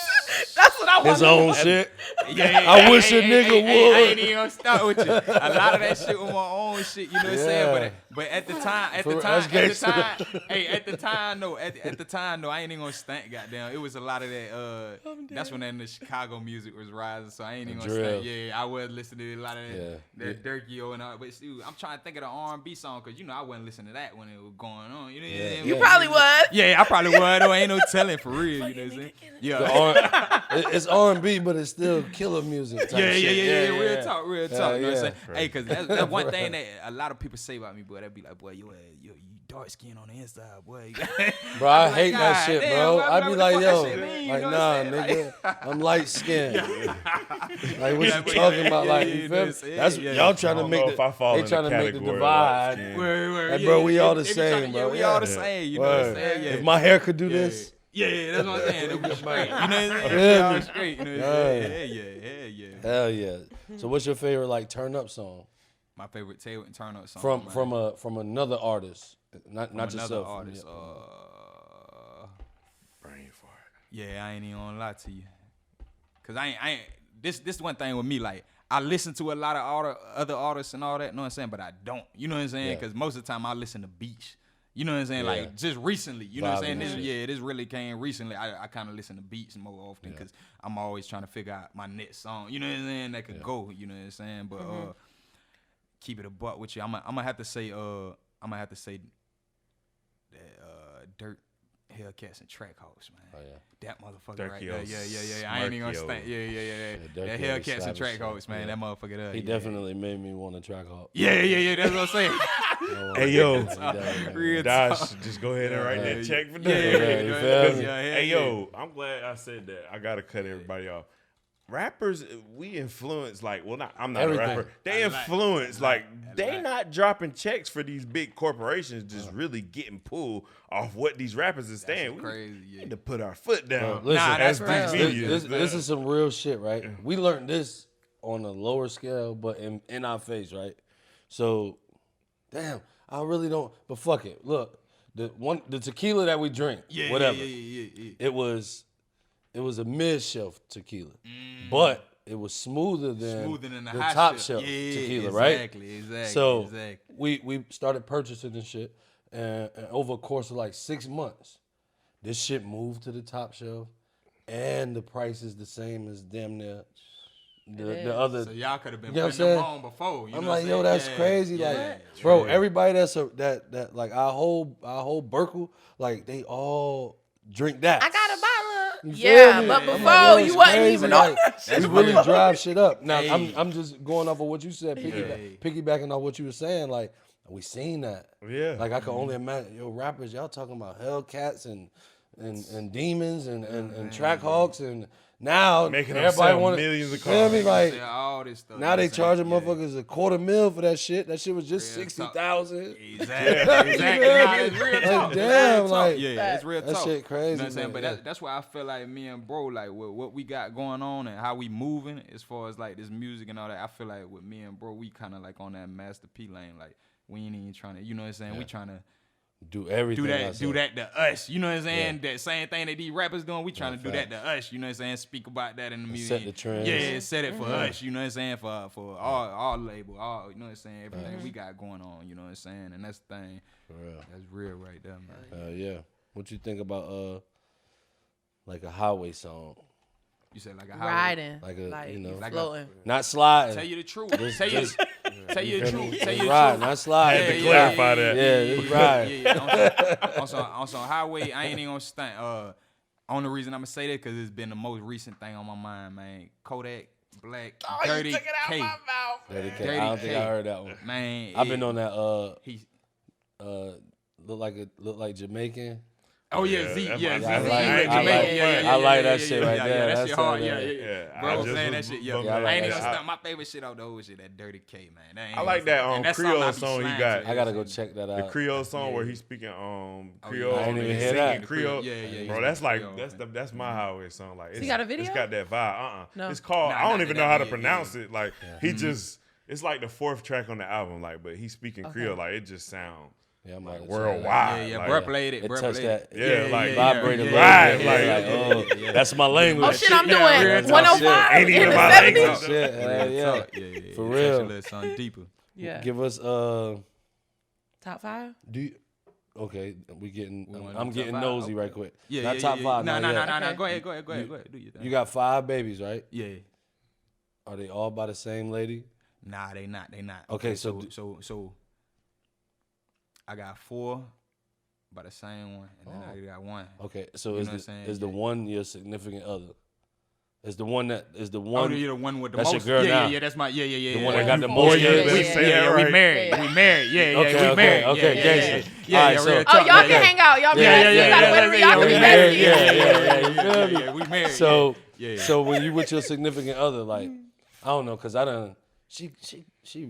That's what I want. His own shit. Yeah, I wish a nigga I ain't would. even gonna start with you. A lot of that shit was my own shit, you know what I'm Yeah. saying? But at the time, That's gangster. at the time, I ain't even gonna stunt, goddamn. It was a lot of that. That's when the Chicago music was rising, so I ain't even gonna Drill. stunt. Yeah, I was listening to a lot of Yeah. that Durkio and all. But see, I'm trying to think of the R&B song because I wasn't listening to that when it was going on. You know, Yeah. You probably was. Yeah, I probably was. Though ain't no telling for real. You know what I'm saying? The Yeah. It's R&B, but it's still killer music. Type Yeah, shit. yeah. Real talk. You know what I'm yeah. saying? Hey, because that's one thing that a lot of people say about me, boy. They be like, boy, you dark skin on the inside, boy. Bro, I be hate like, that God shit, damn, bro. bro, I be what like, the fuck yo, that shit mean, you like, know what nah, I'm saying? nigga, I'm light skinned. Like, what Yeah, you talking about? Like, yeah, you you know feel what me? I'm saying? That's Yeah. y'all trying I to don't make know the, if I fall they in trying the to make the category of light divide. skin. Like, bro, we all the They be same, trying to- bro. Yeah, we Yeah. all the same. You know what I'm Word. saying? Yeah. If my hair could do Yeah. this, Yeah, that's what I'm saying. They be straight. You know what I'm saying? Yeah. They all straight. You know what I'm Yeah. saying? Yeah. hell yeah. So, what's your favorite like turn up song My favorite Taylor and turn up song. from another artist, not another yourself? artist. Brain fart. Yeah, I ain't even gonna lie to you. Cause I ain't this one thing with me, like I listen to a lot of other artists and all that, you know what I'm saying? But I don't. You know what I'm saying? Yeah. Cause most of the time I listen to beats. You know what I'm saying? Yeah. Like just recently. You know what I'm saying? Vibing This, and yeah, this really came recently. I kind of listen to beats more often because I'm always trying to figure out my next song. You know what I'm saying? That could go. You know what I'm saying? But keep it a buck with you. I'm gonna have to say that Dirt, Hellcats and Trackhawks, man. Oh yeah. That motherfucker right there. Durkio's Yeah. I ain't even gonna Smirkio. stand. Yeah. Durkio That is Hellcats and savage Trackhawks, shit. man. Yeah. That motherfucker there. He definitely made me want to track off. Yeah. That's what I'm saying. Hey yo, Real Dash, talk. just go ahead and write that check for Yeah, that. you feel me? Hey yo, I'm glad I said that. I gotta cut everybody off. Rappers, we influence I'm not Everything. a rapper. They influence they not dropping checks for these big corporations, just really getting pulled off what these rappers is saying. We crazy, need to put our foot down. Listen, Nah, that's as real. these this, medias, this is some real shit, right? We learned this on a lower scale, but in our face, right? So, damn, I really don't. But fuck it. Look, the tequila that we drink, whatever. Yeah. It was a mid shelf tequila, but it was smoother than the the high top shelf. shelf Yeah, tequila, right? Exactly. So we started purchasing this shit, and over a course of like 6 months, this shit moved to the top shelf, and the price is the same as damn near the other. So y'all could have been You know what putting I'm them saying? on before. You I'm know like, what yo, I'm that's saying? crazy. Yeah, Like, yeah. bro, everybody that's that like our whole Berkel, like they all drink that. I got a bottle. You feel Yeah, me? but I'm before like, yo, it's you wasn't crazy, even like, on that shit. we really drive shit up. Now Hey. I'm just going off of what you said, piggybacking off what you were saying. Like we seen that. Yeah. Like I can only imagine, yo, rappers, y'all talking about Hellcats and demons and track hawks and now Making them everybody sell want millions of Feel me? cars. Like Yeah, all this stuff. now they you know what I'm charging saying? motherfuckers $250,000 for that shit. That shit was just Real talk. 60,000. Exactly. Nah, that's real talk. Damn, That's real like, talk. Yeah, that's real that talk. shit crazy, You know what I'm saying? man, But yeah. that's why I feel like me and bro, like with what we got going on and how we moving as far as like this music and all that. I feel like with me and bro, we kind of like on that Master P lane. Like we ain't even trying to, you know what I'm saying? We trying to Do everything. do that to us. You know what I'm saying? That same thing that these rappers doing, we trying to do that to us. You know what I'm saying? Speak about that in the music. Set the trends. Yeah, set it for us. You know what I'm saying? For all label, all you know what I'm saying? Everything we got going on. You know what I'm saying? And that's the thing. For real. That's real right there, man. Yeah. What you think about like a highway song? You said like a highway. Riding, Like a, you know, like a- floating. not sliding. Tell you the truth. Tell you the truth. Tell you the Just ride, truth. not slide. Had to clarify that. Yeah, just ride. Yeah. On some highway, I ain't even gonna stunt. Only reason I'm gonna say that because it's been the most recent thing on my mind, man. Kodak Black, Dirty K. Dirty K. Dirty I don't think I K. heard that one. Man, I've been on that. He. Look like Jamaican. Oh yeah, Yeah, Z, that's yeah, my- Z, I Z, like- yeah, I Jamaican, like- yeah, I like that yeah, shit yeah, right yeah, there. That That's shit hard, so yeah, good. yeah. Yeah, Bro, I was just playing was that shit, yeah. bumping I like I ain't that even shit. gonna stop. My favorite shit out the whole shit, that Dirty K, man. That ain't I like that and that Creole I be song you slang got. to, I gotta go you know check that The out. Creole song where he's speaking Creole. I didn't and even he's hear singing that. Creole. Yeah, Bro, he's that's like Creole. that's my highway song. Like he got a video? It's got that vibe. No. It's called. Nah, I don't nah, even nah, know how to yeah, pronounce yeah. it. Like he just. It's like the 4th track on the album. Like, but he's speaking Creole. Like it just sounds Yeah, I'm like worldwide. Yeah, like, bro played it. It Bro touched played that. it. Yeah, like vibrated a little Right, bit. like, Yeah, oh, that's my language. Oh shit, I'm Yeah, doing real 105 Ain't in even the my 70s. language. Shit, yeah. For real. Touch a little something deeper. Yeah. Give us Top 5? do you, okay, We wanna I'm do getting top five? nosy Okay. right quick. Yeah, Not yeah, top yeah, 5. No, not yet. Okay. Go ahead. Do your thing. You got 5 babies, right? Yeah. Are they all by the same lady? Nah, they not. Okay, so so I got 4 by the same one, and then I got 1. Okay, so You is know what I'm saying? the Yeah. one your significant other? Is the one Oh, one you're the one with the that's your most. girl now. Yeah, that's my. Yeah. the one that got the Oh, most yeah, kids? yeah, Say that We right. married. Yeah. We married. Yeah, Okay, we married. okay, yeah, gangster. Yeah, Alright, yeah, so- real Oh, talk. y'all can hang out. Y'all be Yeah, besties. yeah, You gotta yeah, wait for y'all to be yeah, besties. yeah, you feel me? Yeah, we married. So yeah. so when you with your significant other, like I don't know, cause I done she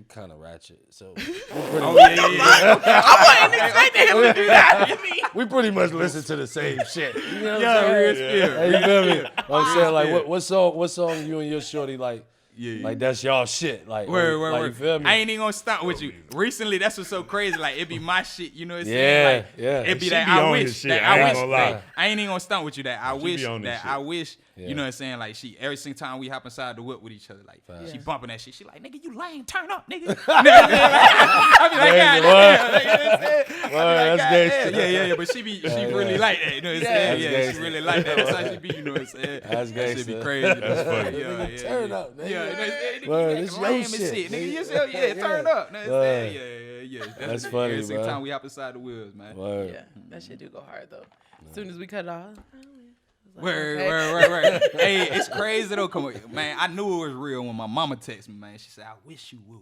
kind of ratchet. So Oh yeah. I wasn't expecting him to do that to me. we pretty much listen to the same shit. You know what Yeah, I'm real saying? spill. Hey, you feel me? I'm saying like spill. what song you and your shorty like? Yeah. Like that's y'all shit. Like, Word. you feel me? I ain't even gonna stop with you. Recently, that's what's so crazy. Like it be my shit. You know what I'm Yeah, saying? Like, yeah. It be She that be I on wish his shit, that I ain't I wish gonna lie. that I ain't even gonna stunt with you. That I She wish be on this that shit. I wish. Yeah. You know what I'm saying? Like she every single time we hop inside the whip with each other, like she bumping that shit. She like, nigga, you lame. Turn up, nigga. I be like, Crazy, God, what? damn. You know what I'm saying? I be like, that's God gangsta. damn. Yeah. But she really like that. You know what I'm saying? That's Yeah, she gangsta. really like that. That's how she be. You know what I'm saying? That's That shit be gangsta. crazy. That's funny. Yeah. Turn up, nigga. Yeah, nigga, Word, nigga, this your lame as shit, Nigga, nigga. yourself, turn up. Know what I'm Word. saying? Yeah. That's funny, Every single bro. time we hop inside the wheels, man. Word. Yeah, that shit do go hard though. As soon as we cut it off. Word. Hey, it's crazy though. Come on, man. I knew it was real when my mama texted me, man. She said, "I wish you would."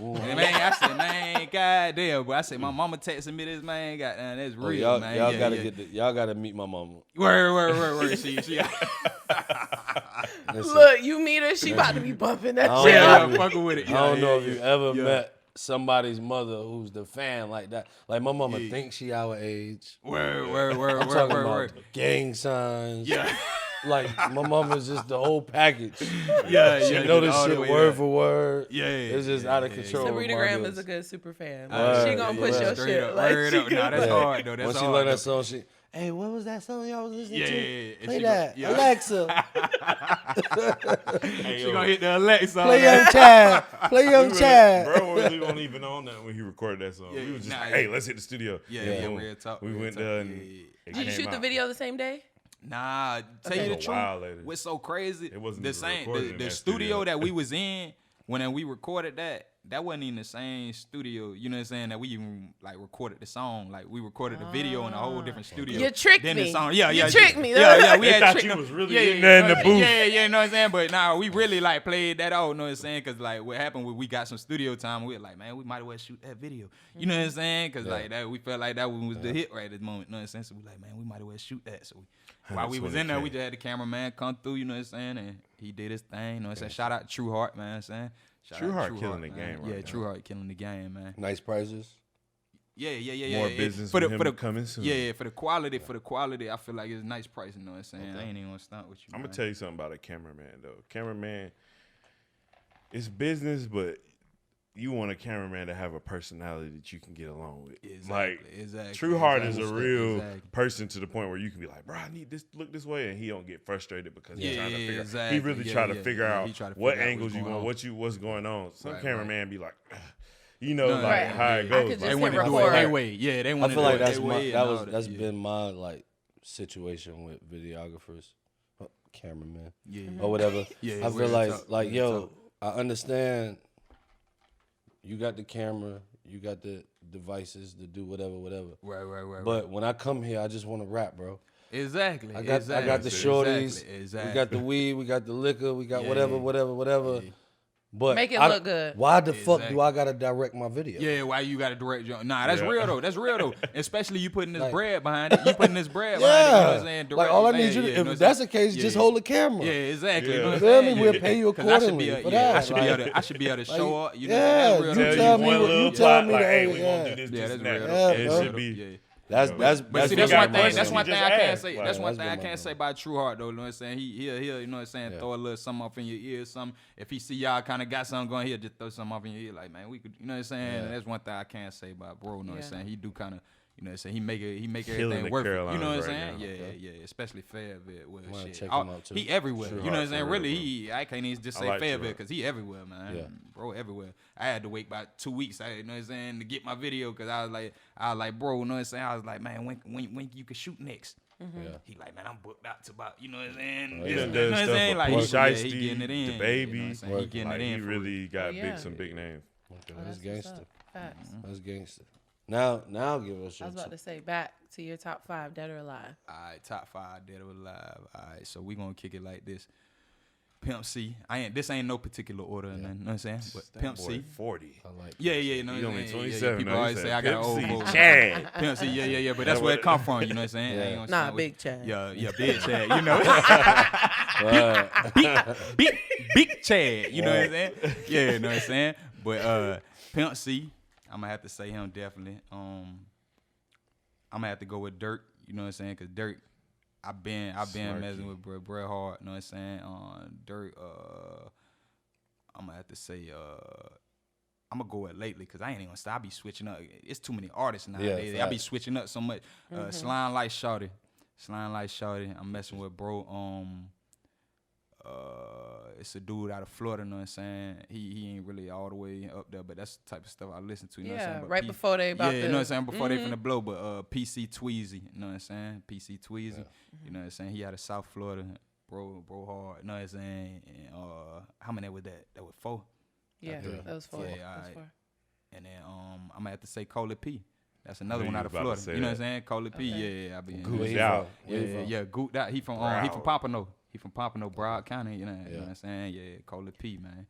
And man, I said, man, goddamn, but I said, my mama texting me this, man, goddamn, that's real, y'all, man. Y'all yeah, gotta yeah. y'all gotta meet my mama. Word. She. Listen, Look, you meet her, she about to be bumping that I shit. don't Yeah, fucking with it. I don't know if you ever yeah. met somebody's mother who's the fan like that. Like my mama thinks she our age. Word. I'm talking about gang signs. Yeah. Like my mama's just the whole package. Yeah, She yeah. know this all the shit way word up. for word. Yeah, It's just out of control. Sabrina with Graham my is a girls. good super fan. Word, She gonna push yeah. your Straight shit. up, Like, word she up. Nah, that's Yeah. hard, though. That's When she hard, learned that though. song, she, hey, what was that song y'all was listening Yeah, to? yeah. And Play she that. go- yeah. Alexa, She gonna hit the Alexa. play Young Chad. Play Young Chad. Bro really wasn't even on that when he recorded that song. Yeah, we was just nah, like, yeah. hey, let's hit the studio. Yeah, Boom. real talk. We real went talk. there and Yeah. it Did you came shoot the out. video the same day? Nah, tell you It the was a while truth. later. What's so crazy? It wasn't the even same. recorded in The that studio studio. that we was in when we recorded that wasn't even the same studio. You know what I'm saying? That we even like recorded the song. Like we recorded the video in a whole different studio. You tricked then me. The song, yeah. You tricked me. Yeah. We They had thought tricked you them. was really yeah, in there in the booth. Yeah, you know what I'm saying? But nah, we really like played that out. You know what I'm saying? Cause like what happened when we got some studio time, we were like, man, we might as well shoot that video. You know what I'm saying? Cause like that, we felt like that one was the hit right at the moment. You know what I'm saying? So we like, man, we might as well shoot that. So while we That's was when in it there, we came. just had the cameraman come through. You know what I'm saying? And he did his thing. You know what I'm saying? Shout out True Heart, man. You know what I'm saying? Shout True out Heart killing the man. game right Yeah, now. True Heart killing the game, man. Nice prices. Yeah. More yeah. business for with the him coming soon. Yeah, for the quality, I feel like it's nice price. You know what I'm saying? I ain't even gonna stunt with you. I'm man. gonna tell you something about a cameraman though. Cameraman, it's business, but you want a cameraman to have a personality that you can get along with. Exactly. True Heart is a Exactly. real Exactly. person to the point where you can be like, bro, I need this look this way, and he don't get frustrated because he's trying to figure. exactly. He really try to figure out He try to what figure out angles what's you going want, on. what's going on. Some Right, cameraman be like, No, like right. how it yeah. goes. could just They hit want to do it record. their way. Yeah, they I want to feel do like it that's their my way. that's yeah. been my like situation with videographers, cameramen, Yeah. or whatever. Yeah, I feel like yo, I understand. You got the camera, you got the devices to do whatever. Right. But when I come here, I just want to rap, bro. Exactly. I got the shorties, Exactly. we got the weed, we got the liquor, we got Yeah. whatever. Yeah. But Make it I- look good. Why the fuck Exactly. do I gotta direct my video? Yeah, why you got to direct your? Nah, that's Yeah. real though. That's real though. Especially you putting this Like- bread behind it. You putting this bread behind it. You know what I'm saying? like all I need yeah, you to, yeah, you know if what that's I'm the case, saying? just Yeah. hold the camera. Yeah, exactly. Yeah. You know what I'm Feel saying? me? We'll pay you 'Cause I should be, accordingly for yeah, that. I should be able Like- to. I should be able to show like, up. You know, yeah, that's real. you though. tell Tell me you one what- little you tell plot, me like, that, hey, we yeah. gonna do this, Yeah, this, that's and that. real. Yeah, And bro. it should be. Yeah. That's But see, we that's got one thing. money, That's we one just thing I can't ask. say. Like, That's one that's thing I been my can't say about True Heart though. You know what I'm saying? He'll you know what I'm saying? Yeah. Throw a little something off in your ear, something. If he see y'all kind of got something going, he'll just throw something off in your ear. Like, man, we could. You know what I'm saying? Yeah. And that's one thing I can't say about bro. You know what I'm Yeah. saying? He do kind of. You know what I'm saying? He make Killing everything the worth it. You know what I'm Carolinas saying? right Yeah, now. yeah. Especially Fayetteville. Well, I'm gonna shit. check him out, too. He everywhere. True You know what I'm Heart saying? for Really, real, I can't even just I say like True Fayetteville Heart. because he everywhere, man. Yeah. Bro, everywhere. I had to wait about 2 weeks. You know what I'm saying, to get my video because I was like, bro, you know what I'm saying? I was like, man, when you can shoot next? Mm-hmm. Yeah. He like, man, I'm booked out to about, you know what I'm saying? Oh, He yeah. done You know done what I'm stuff saying? for Like, P. he Shiesty, getting it in. the You know what baby. I'm saying? He getting Like, it he in. for really real. got yeah. some big names. Okay, Oh, that's what's gangster. up. Facts. That's gangster. Now give us I your was about to say back to your top 5, dead or alive. All right, top 5 dead or alive. All right, so we gonna kick it like this. Pimp C. This ain't no particular order, you know what I'm saying? But That Pimp boy C. 40. I like Yeah, you know He what I'm only saying? 27 People now. He always said say I got an Pimp old C. voice. Chad. Pimp C, yeah, but that's where it come from, you know what I'm saying? I ain't gonna Nah, stand with Big you. Chad. Yeah, Big Chad, you know. Right. Big Chad, you know what I'm saying? Yeah, you know what I'm saying? But Pimp C, I'm gonna have to say him definitely. I'm gonna have to go with Dirk, you know what I'm saying? Cause Dirk, I've been messing with Bret Hart, you know what I'm saying? Dirk, I'm gonna have to say I'm gonna go with lately because I ain't even gonna stop. I be switching up. It's too many artists nowadays. I be facts. switching up so much. Slime like Shawty. I'm messing with bro. It's a dude out of Florida, you know what I'm saying? He ain't really all the way up there, but that's the type of stuff I listen to, you know what I'm Yeah, saying? But right before they about you to. know what I'm saying? Before they finna blow, but PC Tweezy, you know what I'm saying? PC Tweezy, you know what I'm saying? He out of South Florida, bro hard, you know what I'm saying? And how many was that? That was 4. Yeah, that was 4. Yeah, That was alright. 4. And then I'm gonna have to say Coley P. That's another Knew one you out of was about Florida. to say You know what I'm that. saying? Coley P. Yeah, I be. Where he out. from? Where he from? Yeah, gooped out. He from Broward. Pompano. He from Pompano, Broward County. You know what I'm saying? Yeah, Coley P, man.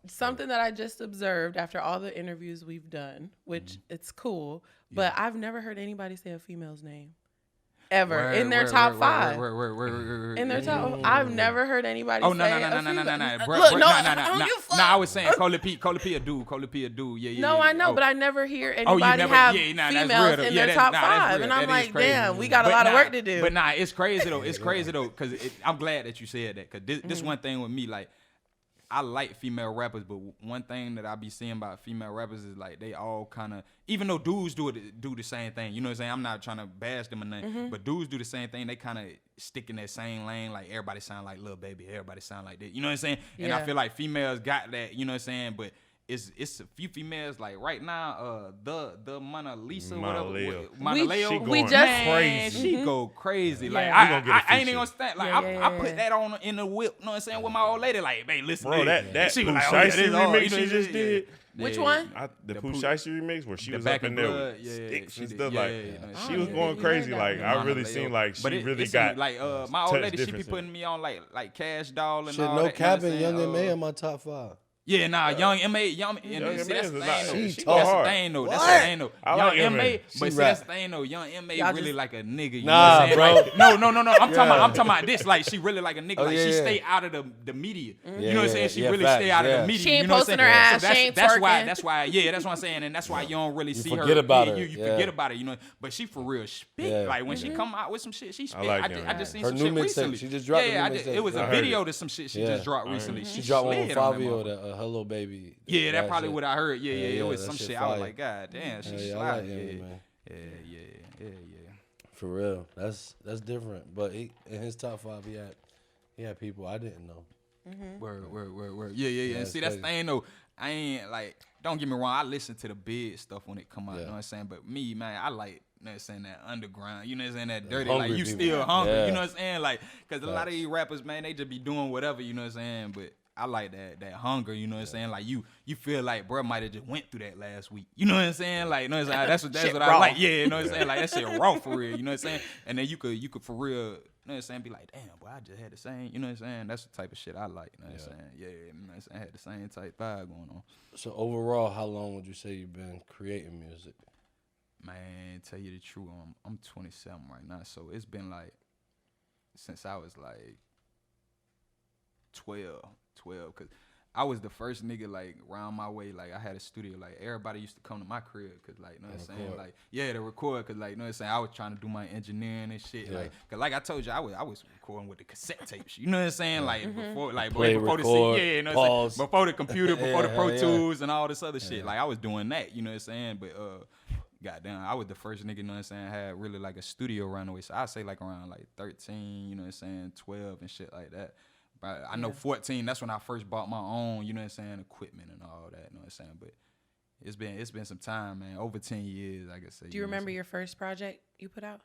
something that I just observed after all the interviews we've done, which it's cool, but I've never heard anybody say a female's name. Ever in their top 5. In their top, I've never heard anybody. Oh say no! Look, no, I was saying Cola P a dude. Yeah. No, I know, but I never hear anybody have females in their top 5, and I'm like, damn, we got a lot of work to do. But nah, it's crazy though. It's crazy though, because I'm glad that you said that, because this one thing with me, like, I like female rappers, but one thing that I be seeing about female rappers is like they all kind of, even though dudes do the same thing, you know what I'm saying? I'm not trying to bash them or nothing, but dudes do the same thing. They kind of stick in that same lane. Like everybody sound like Lil Baby, everybody sound like that. You know what I'm saying? And I feel like females got that. You know what I'm saying? But it's a few females like right now. The Mona Lisa, whatever. We just crazy. She go crazy. Like Yeah. I ain't even gonna stand. Like I put that on in the whip. You know what I'm saying? With my old lady. Like, hey, listen, Bro, that she Pooh was like, Shiesty remix she just did. Which one? The Pooh Shiesty remix where she was Back up in in there Blood, with yeah, sticks she and did, stuff. yeah, Like yeah. she was going crazy. Like I really seen like she really got. Like my old lady, she be difference in putting me on like Cash Doll and Shit, all no that. capping. Young M.A. in my top 5. Yeah, nah, Young M.A. Young See, M.A. that's the is thing, not- though. she That's the hard. thing, though. That's the thing, though. I Young like M.A. M.A. But see, She that's the rap. thing, though. Young M.A. Y'all really just- like a nigga. You Nah, know what I'm bro. saying? Like, no. I'm talking about this. Like, she really like a nigga. Like, she yeah. stay out of the media. You Yeah, know what I'm saying? She yeah, really facts, stay out of yeah. the media. She ain't you know what I'm posting her saying? ass, So she ain't that's twerking. why. Yeah, that's what I'm saying, and that's why you don't really see her. forget about her, You yeah. forget about it. You know, but she for real spit. Yeah. Like when she come out with some shit, she spit. like I Young just seen Her some new shit mixtape, recently. she just dropped a Yeah, new mixtape. it was I a heard video it. to some shit she Yeah. just dropped recently. She dropped one with slid on that Fabio, motherfucker. that Hello Baby. Yeah, that's that probably shit. what I heard. Yeah, it was that some shit shit. I was fire. like, God damn, she Yeah, I slide. like Young M.A. Yeah. For real, that's different. But in his top 5, he had people I didn't know. Word. Yeah. And it's see, that's the crazy. thing though. I ain't like, don't get me wrong. I listen to the big stuff when it come out. Yeah. You know what I'm saying? But me, man, I like, you know what I'm saying, that underground. You know what I'm saying? That dirty. hungry Like you people. still hungry. Yeah. You know what I'm saying? Like, cause a lot of Facts. these rappers, man, they just be doing whatever. You know what I'm saying? But I like that hunger. You know what I'm saying? Like you feel like bro might have just went through that last week. You know what I'm saying? Like, you know what I'm saying? That's what I like. Yeah, you know what I'm saying? Like that shit raw for real. You know what I'm saying? And then you could for real. You know what I'm saying? Be like, damn, boy, I just had the same. You know what I'm saying? That's the type of shit I like. You know what I'm saying? Yeah, you know what I'm saying? I had the same type vibe going on. So overall, how long would you say you've been creating music? Man, tell you the truth, I'm 27 right now, so it's been like since I was like 12, cause I was the first nigga like round my way. Like I had a studio. Like everybody used to come to my crib, cause like you know what I'm saying. Like to record, cause like you know what I'm saying. I was trying to do my engineering and shit. Yeah. Like, cause like I told you, I was recording with the cassette tapes. You know what I'm saying? Like before, like Play, before record, the you know what I'm saying? pause. Before the computer, before the Pro Yeah. Tools and all this other shit. Like I was doing that. You know what I'm saying? But goddamn, I was the first nigga, you know what I'm saying, had really like a studio around the way. So I say like around like 13, you know what I'm saying, 12 and shit like that. But I know 14, that's when I first bought my own, you know what I'm saying, equipment and all that, you know what I'm saying. But it's been some time, man. Over 10 years, I could say. Do you remember your first project you put out?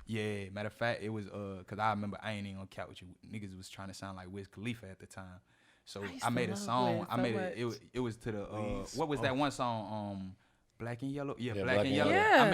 Yeah, matter of fact, it was cause I remember I ain't even gonna count with you. Niggas was trying to sound like Wiz Khalifa at the time. So used I to made a love song. Wiz I so made much. it was to the what was that one song? Black and Yellow? Yeah, Yeah, Black and Yellow. Yeah. I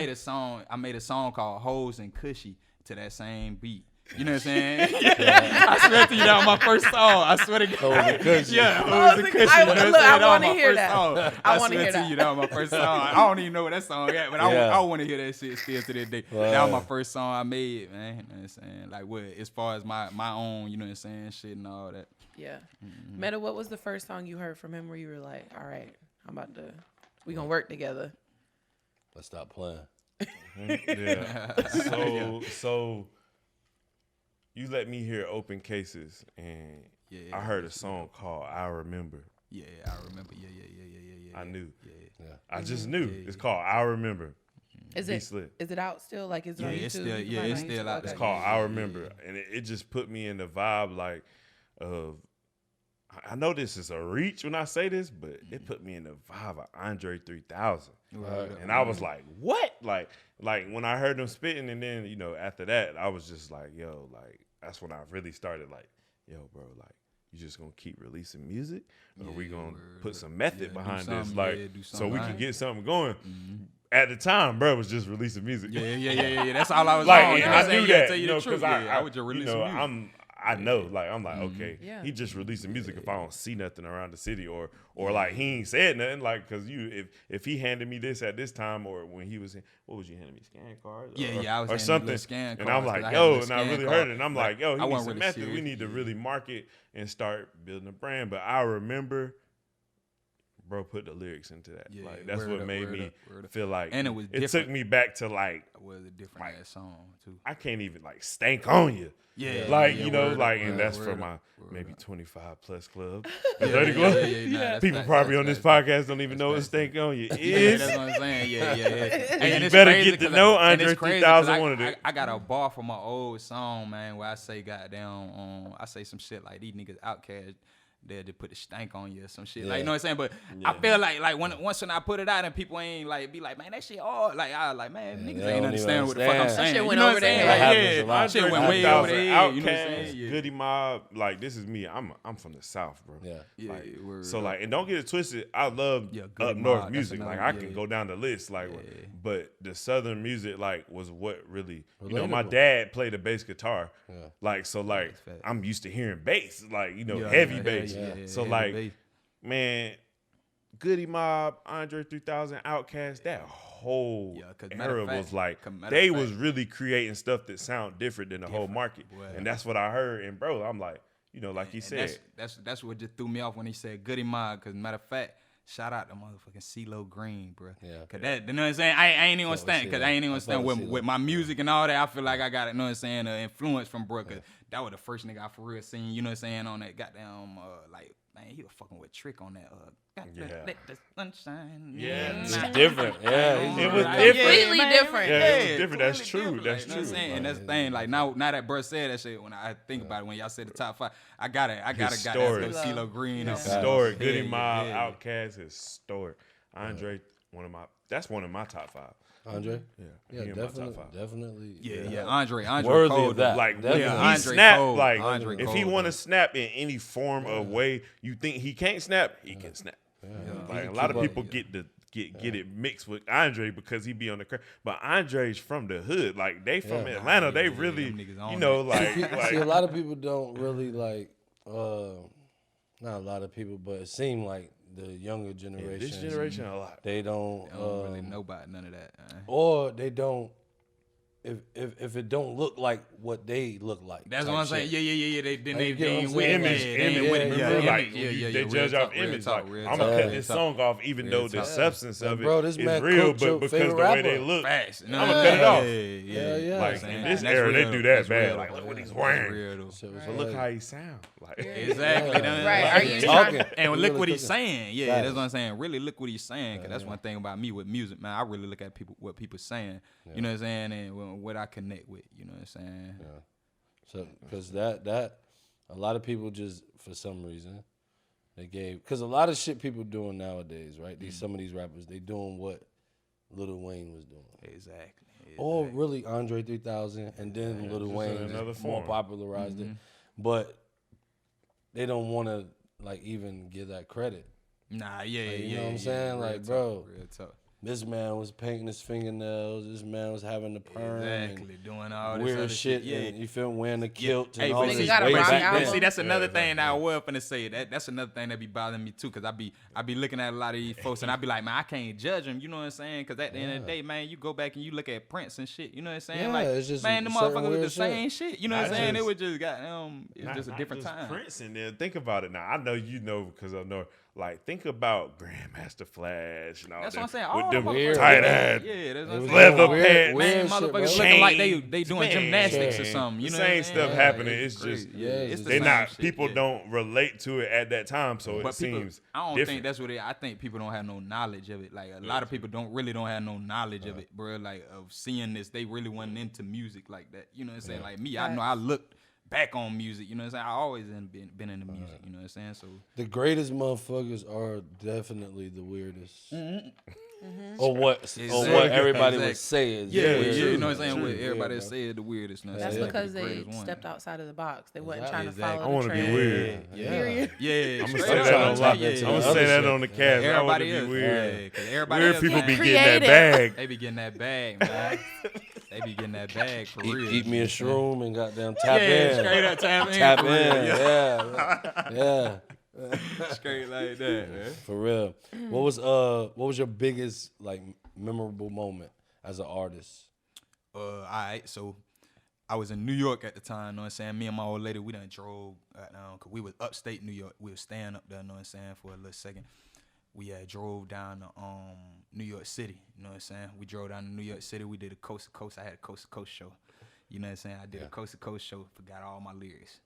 made a song called Hoes and Cushy to that same beat. You know what I'm saying? I swear to you, that was my first song. I swear to God. Hoes and Cushy. Yeah, Hoes and Cushy. You know what I'm saying? Look, I That was wanna my hear first that. song. I I wanna swear hear to that. you, that was my first song. I don't even know what that song is, but I want to hear that shit still to this day. Wow. That was my first song I made, man. You know what I'm saying? Like, what, as far as my own, you know what I'm saying, shit and all that. Yeah. Meta, what was the first song you heard from him where you were like, all right, we gonna work together? Let's stop playing. Yeah. So you let me hear Open Cases, and Yeah. I heard a song called I Remember. Yeah, I remember. Yeah. I knew. Yeah. I just knew. It's called I Remember. Is Be it Slick. is it out still? Like is it Yeah, on YouTube? it's still- You can yeah, find it it's on still YouTube? out Okay. It's called I Remember, and it just put me in the vibe like of. I know this is a reach when I say this, but it put me in the vibe of Andre 3000. And I was like, what? Like when I heard them spitting, and then, you know, after that, I was just like, yo, like, that's when I really started like, yo, bro, like, you just gonna keep releasing music? Or we gonna put some method behind this? something, Like, do so something we right. can get something going. At the time, bro, was just releasing music. Yeah. That's all I was Like, on. and You know what I I'm saying? knew Yeah, that, tell you you know, the truth. because I was just you releasing know, music. I know, like I'm like, Mm-hmm. okay, Yeah. he just releasing music if I don't see nothing around the city, or like he ain't said nothing, like because if he handed me this at this time, or when he was what was you handing me, scan cards? Yeah, I was or handing me something, little scan and I'm cards, 'cause like, I had a yo, little and I scan really card, heard it, and I'm but like, yo, I he needs wasn't some really method. We serious. need to Yeah. really market and start building a brand. But I remember, bro, put the lyrics into that. Yeah, Like that's word what up, made word me up, word up. feel like, And it was It took different. me back to like It was a different ass song too. I can't even like stank on you. Yeah, Like yeah, you know, word up, like, word and up, that's word for up, my word maybe up. 25 plus club. Yeah, The 30 yeah, club. yeah, nah, that's People facts, probably that's on this facts. podcast don't even know what That's stank on you Yeah, is. that's what I'm saying. Yeah. you And it's better crazy get to 'cause know and it's Andre crazy 3000 'cause wanted it. I got a bar from my old song, man, where I say goddamn, I say some shit like these niggas outcast. They'll just put the stank on you or some shit. Like, you know what I'm saying? But I feel like once when I put it out and people ain't like be like, man, that shit hard. Like I like, man, niggas they ain't don't even understand what the fuck I'm understand. saying. That shit You went know over what I'm their saying? head. Like, That happens a yeah, lot. shit went Andre way over 3000, their head. You know what I'm Outkast, saying? Yeah. Goody Mob, like this is me. I'm from the South, bro. Yeah. Yeah, Like, word so up. like, and don't get it twisted. I love Yeah, Goody up north Mob, that's music. Like another- I can yeah. go down the list. Like, Yeah. but the Southern music like was what really, you know, my Relatable. dad played the bass guitar. Yeah. Like so, like That's fact. I'm used to hearing bass, like you know, Yeah, heavy yeah, bass. yeah, So heavy like, bass. man, Goody Mob, Andre 3000, Outkast, that whole Yeah, 'cause matter era of fact- was like 'cause matter they of was fact- really creating stuff that sound different than the whole market, boy. and that's what I heard. And bro, I'm like, you know, like you And said, that's what just threw me off when he said Goody Mob. Cause matter of fact, shout out to motherfucking CeeLo Green, bro. Yeah. Cause that, you know what I'm saying? I ain't even understand. Cause I ain't even I understand fuck with with CeeLo. my music and all that. I feel like I got, you know what I'm saying, influence from bro. Cause that was the first nigga I for real seen, you know what I'm saying, on that goddamn, like, man, he was fucking with Trick on that, Yeah. let the sunshine. Yeah. It's different. Yeah. It was Like, different. Completely man, different. Yeah, it was different. That's completely true. different. That's Like, you know what I'm true. saying? Right. And that's the thing. Like now that bro said that shit, when I think about it, when y'all said the top 5, I gotta Historic. go CeeLo Green. Yeah. on. Historic. Yeah, Goody yeah, Mob, yeah. Outkast, historic. Andre, that's one of my top 5. Andre? Yeah, Yeah, he in my top 5. definitely. Yeah. Andre Worthy cold, of that. Like when Definitely. he Andre snap, cold. like Andre if he cold, want though. to snap in any form of way, you think he can't snap, he can snap. Like a lot of people get it mixed with Andre because he be on the crack, but Andre's from the hood. Like they from Yeah. Atlanta, they Yeah, really, them niggas you on know, that. like See, a lot of people don't really like. Not a lot of people, but it seemed like the younger generation. this generation a lot. They don't. I don't really know about none of that. Or they don't. If it don't look like what they look like. That's type what I'm saying. shit. Yeah. They Like, you ain't get what I'm with saying? Image, yeah, image, with it. remember, Yeah, like image. they Real judge talk, off real image. talk, Like real I'm talk, gonna cut real this talk. song off, even Real though the talk. substance of it Bro, this is man real, cooked your but because the favorite way they rapper. look, Facts. I'ma cut it off. Yeah. Like Yeah, in And this that's era, they real, do that that's bad. real, Like though. look what he's That's wearing. real, though. So it's But look like- how he sound. Like Exactly. Yeah. Right. Are you Talking. trying? And Really look what he's cooking. saying. Yeah, Facts. that's what I'm saying. Really look what he's saying. Cause that's one thing about me with music, man. I really look at what people saying. You know what I'm saying, and what I connect with. You know what I'm saying. Yeah. So, because that a lot of people just for some reason they gave because a lot of shit people doing nowadays, right? Some of these rappers they doing what Lil Wayne was doing, Exactly. or really Andre 3000, and then Lil just in Wayne another just more form. popularized it, but they don't want to like even give that credit. Nah, yeah, Like, yeah. you know what I'm yeah, saying? real Like, talk, bro, real talk. This man was painting his fingernails. This man was having the perm Exactly, doing all and this weird other shit. Yeah. And you feel me? Wearing the kilt Hey, and all but this. see, You gotta way rock back out. then. see, that's another Yeah, thing that I was finna say. That's another thing that be bothering me too, cause I be looking at a lot of these folks and I be like, man, I can't judge them. You know what I'm saying? Cause at the end of the day, man, you go back and you look at Prince and shit. You know what I'm saying? Yeah, like, it's just man, the certain motherfuckers with weird the same shit. You know what I'm Not saying? It just- was just it's Not- just a not different just time. Prince in there. Think about it now. I know you know because I know. Like think about Grandmaster Flash and all That's that. what I'm saying. With All them the weird- tight motherfuckers- ass Yeah, that's what It I'm was saying. leather weird- pants. weird Man, shit, motherfuckers bro. looking like they Chains, doing man. gymnastics or Yeah. something. You The know same what I'm stuff saying? happening. It's It's just crazy. yeah, It's it's the they same not shit, people yeah. don't relate to it at that time, so it But people, seems I don't different. think that's what it. I think people don't have no knowledge of it. Like a lot of people don't have no knowledge of it, bro. Like of seeing this, they really wasn't into music like that. You know what I'm saying? Like me, I know I looked back on music. You know what I'm saying? I always been into music. You know what I'm saying? So The greatest motherfuckers are definitely the weirdest. Mm-hmm. Or what Exactly. everybody would Exactly. say is yeah, weird. you know what I'm saying? True. What everybody Weird, bro. say is the weirdest. No, That's Yeah. because the they greatest one. stepped outside of the box. They wasn't Exactly. trying to follow I the want to be trend. weird. Yeah. Period. Yeah, I'm gonna straight say up. that on on top live. of that, too. I'm gonna Other say that shit. on the cast. I want to Everybody be is weird. Yeah, 'cause everybody Weird else, people man, be getting that Creative. bag. They be getting that bag, man. They be getting that bag for real. Eat me a shroom and goddamn tap Yeah, in. straight up tap in. Tap for in. real, Yeah. Straight like that, man. For real. What was your biggest like memorable moment as an artist? All right, so I was in New York at the time, know what I'm saying? Me and my old lady, we done drove, cause we was upstate New York. We was staying up there, know what I'm saying, for a little second. We drove down to New York City, you know what I'm saying? We drove down to New York City. We did a coast to coast. I had a coast to coast show. You know what I'm saying? I did a coast to coast show, forgot all my lyrics.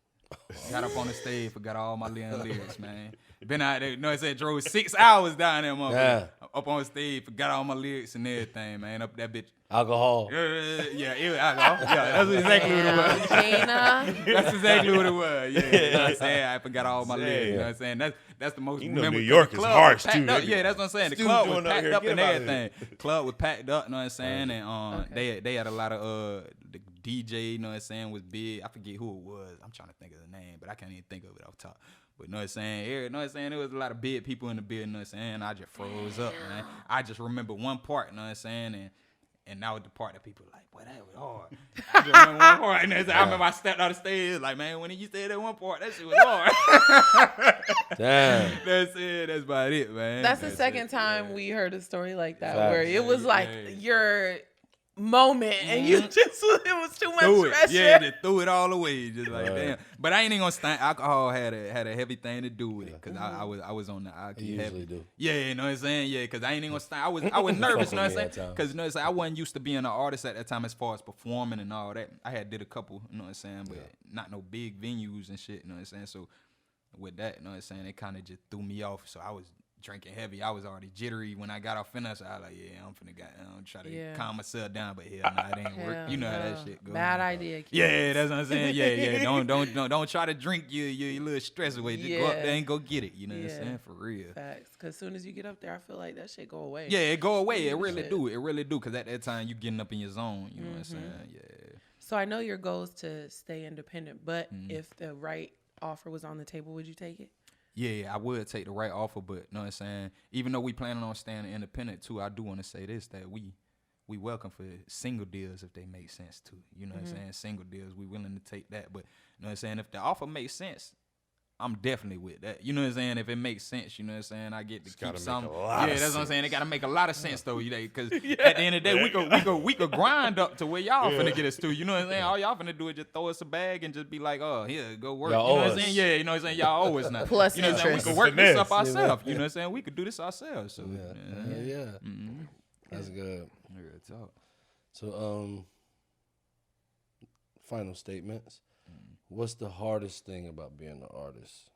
Got up on the stage, forgot all my lyrics, man. Been out there, you know what I'm saying? Drove 6 hours down there, motherfucker. Up on stage, forgot all my lyrics and everything, man. Up that bitch. Alcohol. Yeah, it was alcohol. Yeah, that's exactly what it was. Gina. That's exactly what it was. Yeah, you know what I'm saying? I forgot all my lyrics. You know what I'm saying? That's the most. You know, memorable. New York is harsh too. Yeah, that's what I'm saying. The Still club was doing out packed here. up Get and up outta everything. Club was packed up. You know what I'm saying? And Okay. they had a lot of the DJ. You know what I'm saying? Was big. I forget who it was. I'm trying to think of the name, but I can't even think of it off top. But you know what I'm saying? You know what I'm saying? There was a lot of big people in the building. You know what I'm saying? I just froze up, man. I just remember one part. You know what I'm saying? And that was the part that people were like, boy, that was hard. I just remember one part. And I remember I stepped out the stage, like, man, when you said that one part, that shit was hard. Damn. That's it. That's about it, man. That's the second time we heard a story like that, Facts. where it was like Yeah. your moment and you just, it was too much threw it. pressure. Yeah, just threw it all away. Just like, Right. damn. But I ain't even gonna stand. Alcohol had a heavy thing to do with it. Cause I was on the alcohol. You usually do. Yeah, you know what I'm saying? Yeah, because I ain't even gonna stand. I was nervous, you know what I'm with me saying? at times. Because, you know what I'm saying? I wasn't used to being an artist at that time as far as performing and all that. I had did a couple, you know what I'm saying? But not no big venues and shit, you know what I'm saying? So with that, you know what I'm saying? It kind of just threw me off. So I was drinking heavy. I was already jittery when I got off finish. I was like, yeah, I'm finna try to calm myself down, but hell, nah, it ain't work. Hell You know how no. that shit goes. Bad idea. Kids. Yeah, that's what I'm saying. Yeah. Don't try to drink your little stress away. Just go up there and go get it. You know what I'm saying? For real. Facts. Because as soon as you get up there, I feel like that shit go away. Yeah, it go away. It really Shit. do. It really do. Cause at that time you getting up in your zone. You know what I'm saying? Yeah. So I know your goal is to stay independent, but if the right offer was on the table, would you take it? Yeah, I would take the right offer, but you know what I'm saying? Even though we planning on staying independent too, I do want to say this, that we welcome for single deals if they make sense too. You know what I'm saying? Single deals, we willing to take that. But you know what I'm saying? If the offer makes sense, I'm definitely with that. You know what I'm saying? If it makes sense, you know what I'm saying? I get to keep gotta some. make a lot Yeah, of that's what I'm saying. It gotta make a lot of sense though, you know, because at the end of the day, we could grind up to where y'all finna get us to. You know what I'm saying? All y'all finna do is just throw us a bag and just be like, oh, here, go work. Y'all you know owe what I'm us. saying? Yeah, you know what I'm saying? Y'all owe us now. Plus you know what I'm saying? We interest. could work this up Finesse. ourselves. You know what I'm saying? We could do this ourselves. So Yeah. That's good. Real talk. So, final statements. What's the hardest thing about being an artist?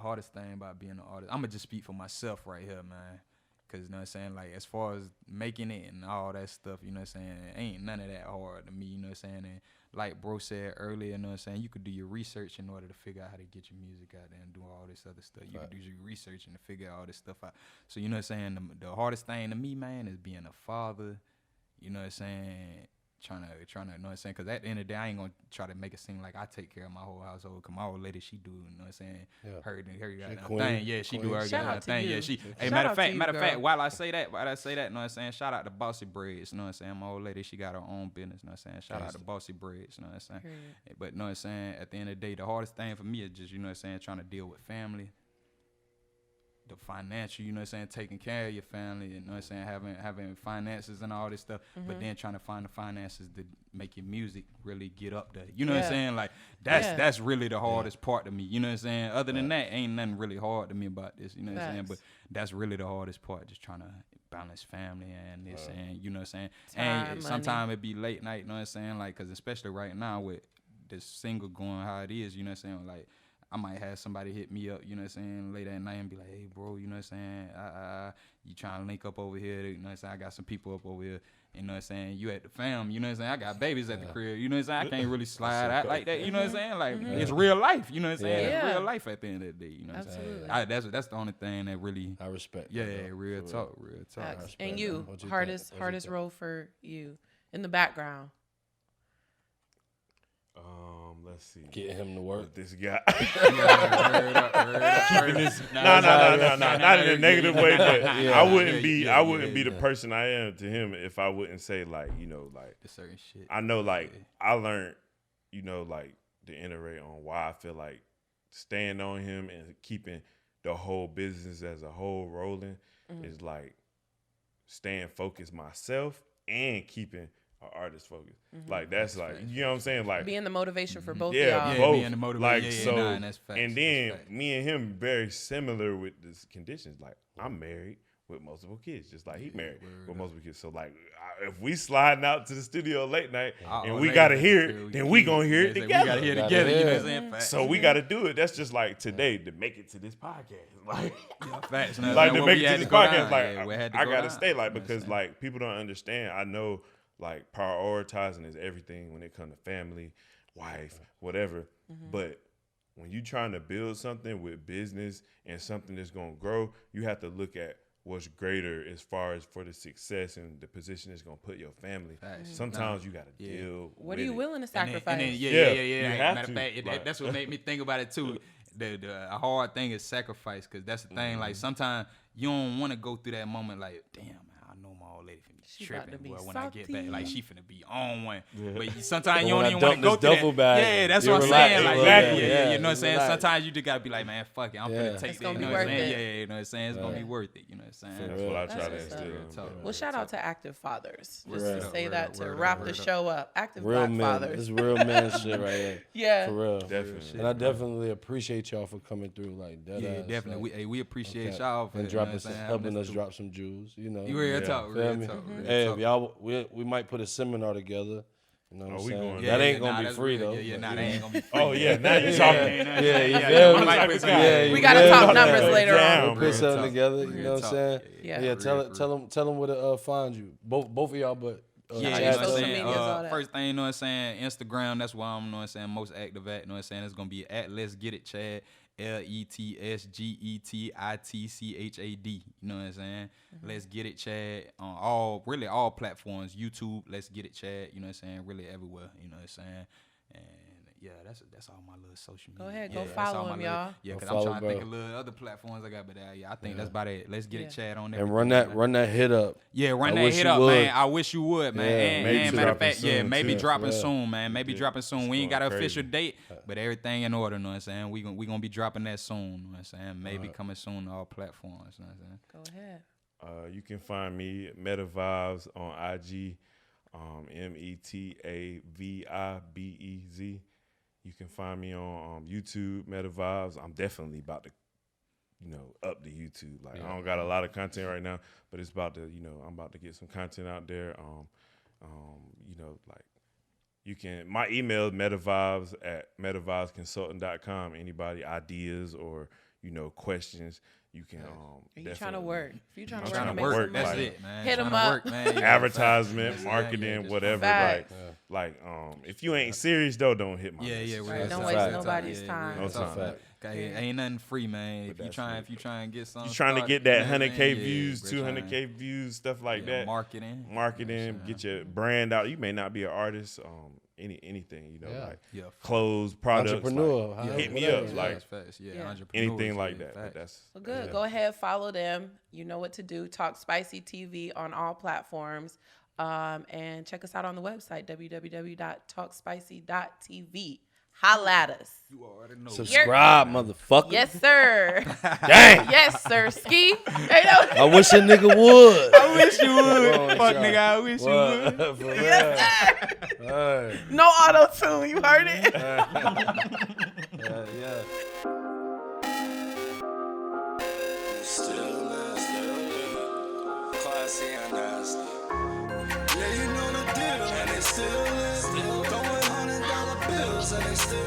Hardest thing about being an artist, I'm gonna just speak for myself right here, man. Cause you know what I'm saying, like as far as making it and all that stuff, you know what I'm saying, ain't none of that hard to me, you know what I'm saying. And like bro said earlier, you know what I'm saying, you could do your research in order to figure out how to get your music out there and do all this other stuff. You could do your research and to figure all this stuff out. So you know what I'm saying, the hardest thing to me, man, is being a father. You know what I'm saying. Trying to, you know what I'm saying? Because at the end of the day, I ain't going to try to make it seem like I take care of my whole household. Because my old lady, she do, you know what I'm saying? Yeah. Her goddamn queen. thing. Yeah, she do her Shout goddamn out to thing. you. Yeah, she. Hey, Shout matter out of to fact, you, while girl. I say that, you know what I'm saying? Shout out to Bossy Braids, you know what I'm saying? My old lady, she got her own business, you know what I'm saying? Shout out to Bossy Braids, you know what I'm saying? Period. But you know what I'm saying? At the end of the day, the hardest thing for me is just, you know what I'm saying, trying to deal with family. The financial, you know what I'm saying, taking care of your family, you know what I'm saying, having finances and all this stuff, but then trying to find the finances to make your music really get up there. You know what I'm saying? Like that's really the hardest part to me. You know what I'm saying? Other than that, ain't nothing really hard to me about this. You know what I'm saying? But that's really the hardest part, just trying to balance family and this and you know what I'm saying? Time, And sometimes it be late night, you know what I'm saying? Like, cause especially right now with this single going how it is, you know what I'm saying? Like, I might have somebody hit me up, you know what I'm saying, late at night and be like, hey, bro, you know what I'm saying, you trying to link up over here, you know what I'm saying, I got some people up over here, you know what I'm saying, you at the fam, you know what I'm saying, I got babies at the crib, you know what I'm saying, I can't really slide out like that, you know what I'm saying, like, it's real life, you know what I'm saying, it's real life at the end of the day, you know what I'm saying, that's the only thing that really, I respect. yeah, that, bro. real For talk. Facts. respect And that. you, What you hardest think? What you think? role for you in the background. Let's see. Get him to work. With this guy. Yeah, word up. keeping this. No, not in a negative way, but I wouldn't be the person I am to him if I wouldn't say like, you know, like The certain shit. I know like I learned, you know, like to iterate on why I feel like staying on him and keeping the whole business as a whole rolling is like staying focused myself and keeping an artist focused. Like that's like, you know what I'm saying? Like being the motivation for both yeah, y'all. both. being the motivator. Like Yeah, so, nah, that's facts. and then That's facts. me and him very similar with this conditions. Like I'm married with multiple kids, just like he married with multiple kids. So like, if we sliding out to the studio late night and we gotta hear it, then we gonna hear it together. We gotta hear it together. You know what I'm saying? Facts. So we gotta do it. That's just like today to make it to this podcast. Like, Facts. like to make it to this podcast. Like I gotta down. stay like because like people don't understand. I know like prioritizing is everything when it comes to family, wife, whatever. But when you trying to build something with business and something that's gonna grow, you have to look at what's greater as far as for the success and the position it's gonna put your family. Sometimes you gotta deal. What with are you it. willing to sacrifice? And then, You have Matter of to, fact, like- that's what made me think about it too. A hard thing is sacrifice, because that's the thing. Like sometimes you don't want to go through that moment. Like, damn, man, I know my old lady finna be She about to tripping. be Boy, when I get back, salty. like she finna be on one. But sometimes you When don't I even want to dump go this through duffel that. bag, Yeah, that's you what I'm relax, saying. Like, exactly. yeah, you know what I'm you saying. relax. Sometimes you just gotta be like, man, fuck it, I'm Yeah. finna take It's that. gonna You be know what I'm worth saying? it. Yeah, you know what I'm saying. It's gonna be worth it. You know what I'm saying. That's what I try to That's instill. what's up. Well, shout out to active fathers. Just Right. to say Word that up, to word up, wrap word the up. show up. Active Real black men. fathers. This real man shit right here. Yeah. For real. Definitely. And I definitely appreciate y'all for coming through like that. Yeah, definitely. Like, We appreciate okay. y'all for and you know what dropping I'm some, saying, helping having us to- drop some jewels, you know. Real talk, Feel real me? talk. real Hey, talk. if y'all, we might put a seminar together. You know what I'm we saying? going- That ain't nah, gonna be that's free real. though. Yeah, but, nah, you that know. ain't gonna be free. Oh yeah, now you Yeah. talking. Yeah, you Yeah, feel we me? might put some- Yeah, We gotta talk feel me? numbers Yeah. later on. We'll put something talk. together. You Real know what I'm talk. saying? Yeah. Yeah. Real, Tell them where to find you. Both of y'all, but Yeah, Shout you out know your what I'm social saying? medias, all that. First thing, you know what I'm saying? Instagram, that's why I'm, you know what I'm saying, most active at, you know what I'm saying? It's going to be at Let's Get It Chad, LetsGetItChad. You know what I'm saying? Let's Get It Chad on all platforms. YouTube, Let's Get It Chad, you know what I'm saying? Really everywhere, you know what I'm saying? And yeah, that's all my little social media. Go ahead, Yeah, go that's follow all my him, little- y'all. Yeah, because Go I'm follow, trying to think bro. of little other platforms I got, but yeah, I think that's about it. Let's Get It Chad on there. and run that hit up. Yeah, run I that wish hit you up, would. man. I wish you would, man. Yeah, and maybe matter of dropping fact, yeah, soon, maybe too. dropping Yeah. soon, man. Maybe Yeah, dropping soon. We it's ain't got an going official crazy. date, but everything in order, you know what I'm saying? We gonna be dropping that soon, you know what I'm saying? Maybe coming soon to all platforms, you know what I'm saying? Go ahead. You can find me Meta Vibez on IG, METAVIBEZ. You can find me on YouTube, Meta Vibez. I'm definitely about to, up the YouTube. Like I don't got a lot of content right now, but it's about to, I'm about to get some content out there. Like you can. My email is metavibes@metavibesconsultant.com. Anybody ideas or questions, you can. Are you trying to work? If you're trying to I'm work, trying to make work, some That's money. like- it, man. Hit 'em Tryna up. work, man. Yeah, Advertisement, facts. marketing, just whatever. Facts. If you ain't serious though, don't hit my. Yeah, message. real Right, don't talk. waste fact. nobody's time. No Talk. time. Okay, ain't nothing free, man. If you that's trying, right. if you trying to get something, You trying to started, get that you know what I'm 100K saying? Yeah, views, bro, 200K views, stuff like yeah, that. marketing, Marketing, get your brand out. You may not be an artist, anything, Yeah. like yeah, clothes, products. Entrepreneur. like, however, hit me whatever. up, like yeah, Yeah. entrepreneurs, anything like yeah, that. facts. But that's Well, good. Go ahead, follow them. You know what to do. Talk Spicy TV on all platforms. And check us out on the website, www.talkspicy.tv. Holla at us. You already know. Subscribe, motherfucker. Yes, sir. Dang. Yes, sir. Ski. Hey, no. I wish a nigga would. I wish you would. Come on, Fuck y'all. nigga, I wish you would. What? For real. Yes, sir. Hey. No auto tune. You heard it? Yeah. Still classy and nasty. Yeah, you know the deal, and they still live. Throwing $100 bills, and they still live.